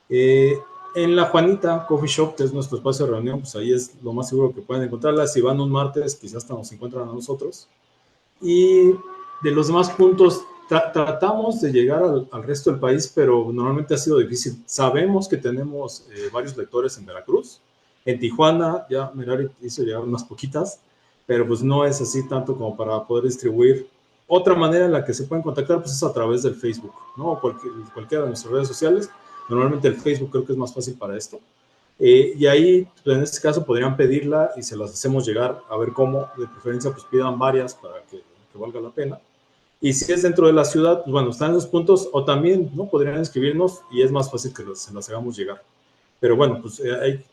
en la Juanita Coffee Shop, que es nuestro espacio de reunión, pues ahí es lo más seguro que pueden encontrarla. Si van un martes, quizás hasta nos encuentran a nosotros. Y de los demás puntos, tratamos de llegar al resto del país, pero normalmente ha sido difícil. Sabemos que tenemos varios lectores en Veracruz. En Tijuana, ya Merari hizo llegar unas poquitas, pero pues no es así tanto como para poder distribuir. Otra manera en la que se pueden contactar pues es a través del Facebook, ¿no? Cualquiera de nuestras redes sociales. Normalmente el Facebook creo que es más fácil para esto. Y ahí, pues en este caso, podrían pedirla y se las hacemos llegar a ver cómo. De preferencia, pues pidan varias para que valga la pena. Y si es dentro de la ciudad, pues bueno, están esos puntos, o también, ¿no? Podrían escribirnos y es más fácil que se las hagamos llegar. Pero bueno, pues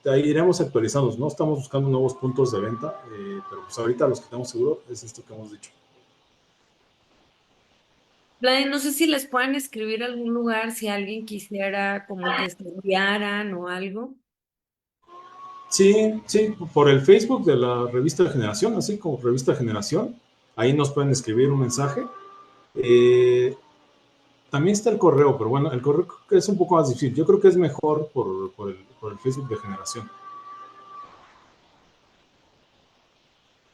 ahí iremos actualizando, ¿no? Estamos buscando nuevos puntos de venta, pero pues ahorita los que tenemos seguro es esto que hemos dicho. Vladi, no sé si les pueden escribir algún lugar si alguien quisiera como que se enviaran o algo. Sí, sí, por el Facebook de la revista Generación, así como revista Generación, ahí nos pueden escribir un mensaje. También está el correo, pero bueno, el correo es un poco más difícil. Yo creo que es mejor por el Facebook de Generación.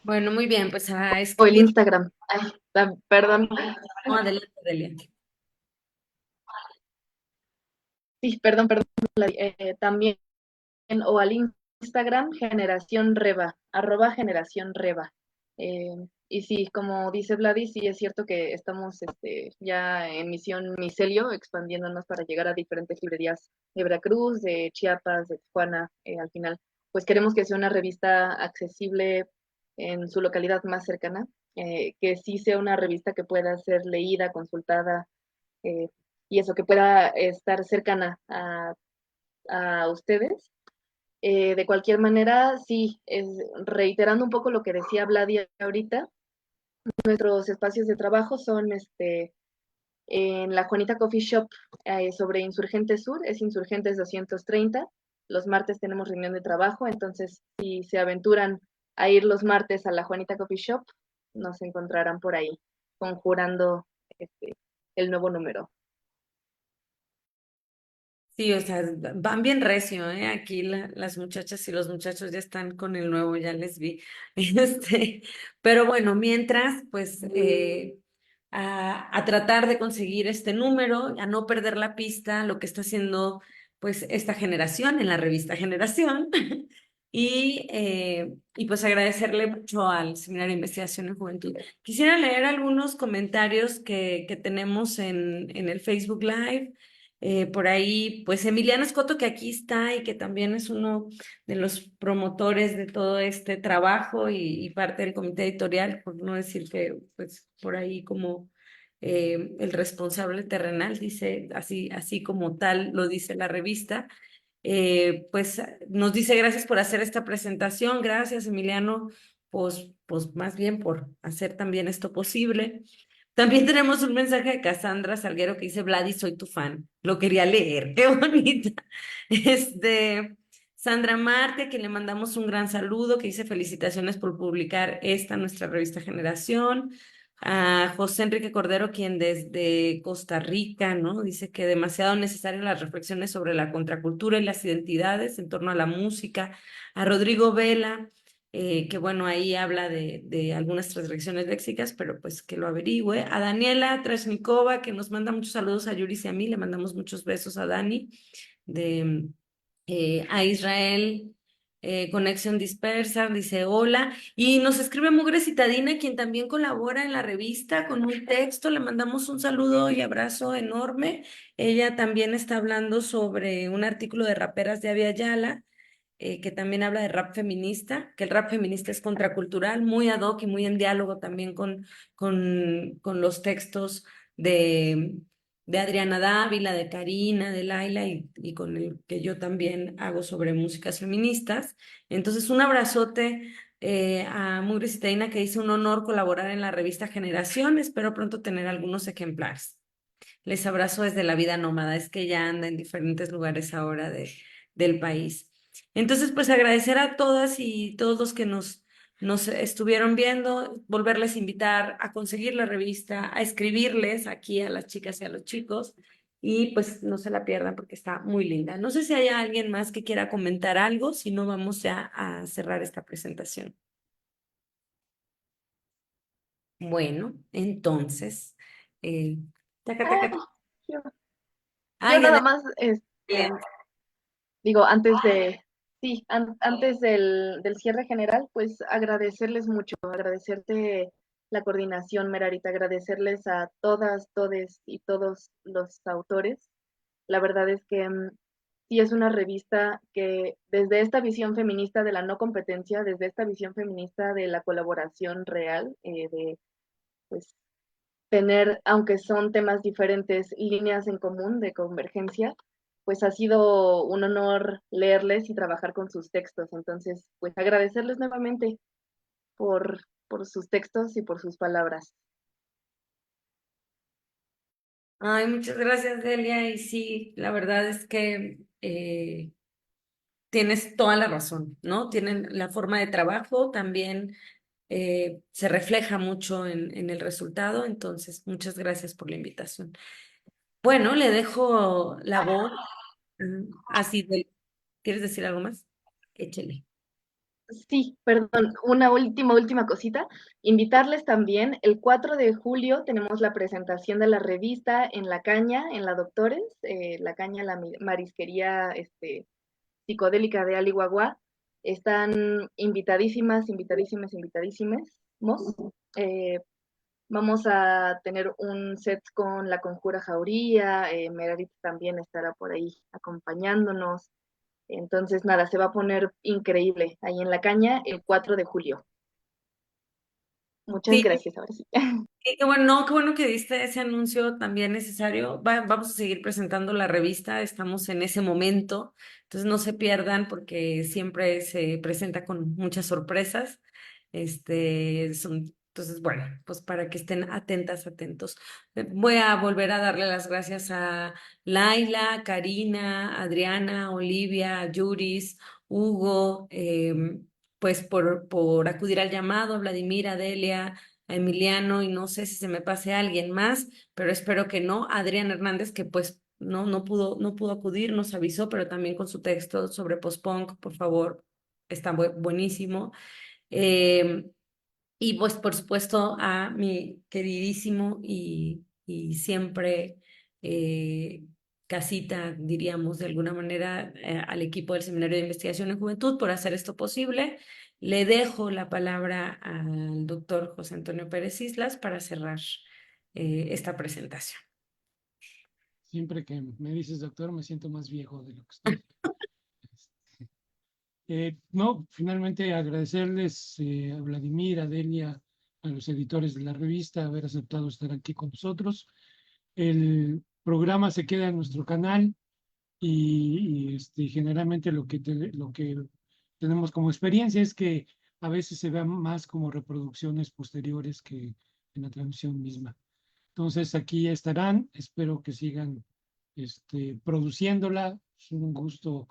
Bueno, muy bien, pues a O el escribir. Instagram. Ay, perdón. No, adelante, Delia. Sí, perdón. También, o al Instagram, Generación Reba, @Generación Reba. Y sí, como dice Vladi, sí es cierto que estamos ya en misión micelio, expandiéndonos para llegar a diferentes librerías de Veracruz, de Chiapas, de Tijuana. Al final, pues queremos que sea una revista accesible en su localidad más cercana, que sí sea una revista que pueda ser leída, consultada, eh, y eso, que pueda estar cercana a ustedes. De cualquier manera, sí, reiterando un poco lo que decía Vladi ahorita, nuestros espacios de trabajo son en la Juanita Coffee Shop, sobre Insurgentes Sur, es Insurgentes 230. Los martes tenemos reunión de trabajo, entonces si se aventuran a ir los martes a la Juanita Coffee Shop, nos encontrarán por ahí conjurando el nuevo número. Sí, o sea, van bien recio, ¿eh? Aquí las muchachas y los muchachos ya están con el nuevo, ya les vi. Pero bueno, mientras, pues, a tratar de conseguir este número, a no perder la pista, lo que está haciendo, pues, esta generación en la revista Generación. Y pues agradecerle mucho al Seminario de Investigación en Juventud. Quisiera leer algunos comentarios que tenemos en el Facebook Live. Por ahí, pues Emiliano Escoto, que aquí está y que también es uno de los promotores de todo este trabajo y parte del comité editorial, por no decir que, pues, por ahí como el responsable terrenal, dice, así como tal lo dice la revista. Pues nos dice gracias por hacer esta presentación, gracias Emiliano, pues más bien por hacer también esto posible. También tenemos un mensaje de Cassandra Salguero que dice, Vladi, soy tu fan. Lo quería leer, qué bonita. Sandra Marte, a quien le mandamos un gran saludo, que dice felicitaciones por publicar nuestra revista Generación. A José Enrique Cordero, quien desde Costa Rica, ¿no? Dice que demasiado necesario las reflexiones sobre la contracultura y las identidades en torno a la música. A Rodrigo Vela, que bueno, ahí habla de algunas transgresiones léxicas, pero pues que lo averigüe. A Daniela Trashnikova, que nos manda muchos saludos a Yuris y a mí, le mandamos muchos besos a Dani, a Israel, Conexión Dispersa, dice hola, y nos escribe Mugre Citadina, quien también colabora en la revista con un texto, le mandamos un saludo y abrazo enorme. Ella también está hablando sobre un artículo de raperas de Avia Yala, que también habla de rap feminista, que el rap feminista es contracultural, muy ad hoc y muy en diálogo también con los textos de, de Adriana Dávila, de Karina, de Laila y con el que yo también hago sobre músicas feministas. Entonces, un abrazote a Mugre Citadina, que dice un honor colaborar en la revista Generación. Espero pronto tener algunos ejemplares. Les abrazo desde la vida nómada, es que ella anda en diferentes lugares ahora del país. Entonces, pues agradecer a todas y todos los que nos estuvieron viendo, volverles a invitar a conseguir la revista, a escribirles aquí a las chicas y a los chicos, y pues no se la pierdan porque está muy linda. No sé si hay alguien más que quiera comentar algo, si no vamos ya a cerrar esta presentación. Bueno, entonces, taca, taca, taca. Yo, Ay, nada Ana, más, digo, antes del cierre general, pues agradecerles mucho, agradecerte la coordinación, Merarita, agradecerles a todas, todes y todos los autores. La verdad es que sí es una revista que desde esta visión feminista de la no competencia, desde esta visión feminista de la colaboración real, de pues tener, aunque son temas diferentes, líneas en común de convergencia, pues ha sido un honor leerles y trabajar con sus textos. Entonces, pues agradecerles nuevamente por sus textos y por sus palabras. ay, muchas gracias, Delia. Y sí, la verdad es que tienes toda la razón, ¿no? Tienen la forma de trabajo, también se refleja mucho en el resultado. Entonces, muchas gracias por la invitación. Bueno, le dejo la voz. Así de, ¿quieres decir algo más? Échele. Sí, perdón, una última cosita. Invitarles también, el 4 de julio tenemos la presentación de la revista en La Caña, en la Doctores, La Caña, la marisquería psicodélica de Alihuahua. Están invitadísimas. Vamos a tener un set con La Conjura Jauría, Meredith también estará por ahí acompañándonos. Entonces, nada, se va a poner increíble ahí en La Caña el 4 de julio. Muchas Sí, gracias, ahora sí. qué bueno, no, qué bueno que diste ese anuncio también necesario. Vamos a seguir presentando la revista, estamos en ese momento, entonces no se pierdan porque siempre se presenta con muchas sorpresas. Entonces, bueno, pues para que estén atentas, atentos. Voy a volver a darle las gracias a Laila, Karina, Adriana, Olivia, Yuris, Hugo, pues por acudir al llamado, Vladimir, Delia, a Emiliano, y no sé si se me pase a alguien más, pero espero que no. Adrián Hernández, que pues no pudo acudir, nos avisó, pero también con su texto sobre post-punk, por favor, está buenísimo. Eh, y pues por supuesto a mi queridísimo y siempre casita, diríamos de alguna manera, al equipo del Seminario de Investigación en Juventud por hacer esto posible. Le dejo la palabra al doctor José Antonio Pérez Islas para cerrar esta presentación. Siempre que me dices doctor, me siento más viejo de lo que estoy. No, finalmente agradecerles a Vladimir, a Delia, a los editores de la revista, haber aceptado estar aquí con nosotros. El programa se queda en nuestro canal y generalmente lo que tenemos como experiencia es que a veces se vean más como reproducciones posteriores que en la transmisión misma. Entonces aquí estarán, espero que sigan produciéndola. Es un gusto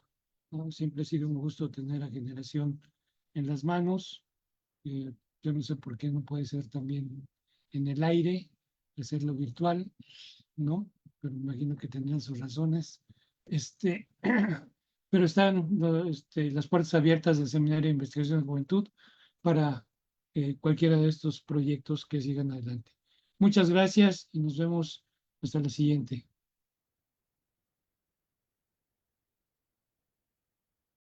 ¿no? Siempre ha sido un gusto tener a Generación en las manos. Yo no sé por qué no puede ser también en el aire, hacerlo virtual, ¿no? Pero imagino que tendrán sus razones. Pero están las puertas abiertas del Seminario de Investigación de Juventud para cualquiera de estos proyectos que sigan adelante. Muchas gracias y nos vemos hasta la siguiente.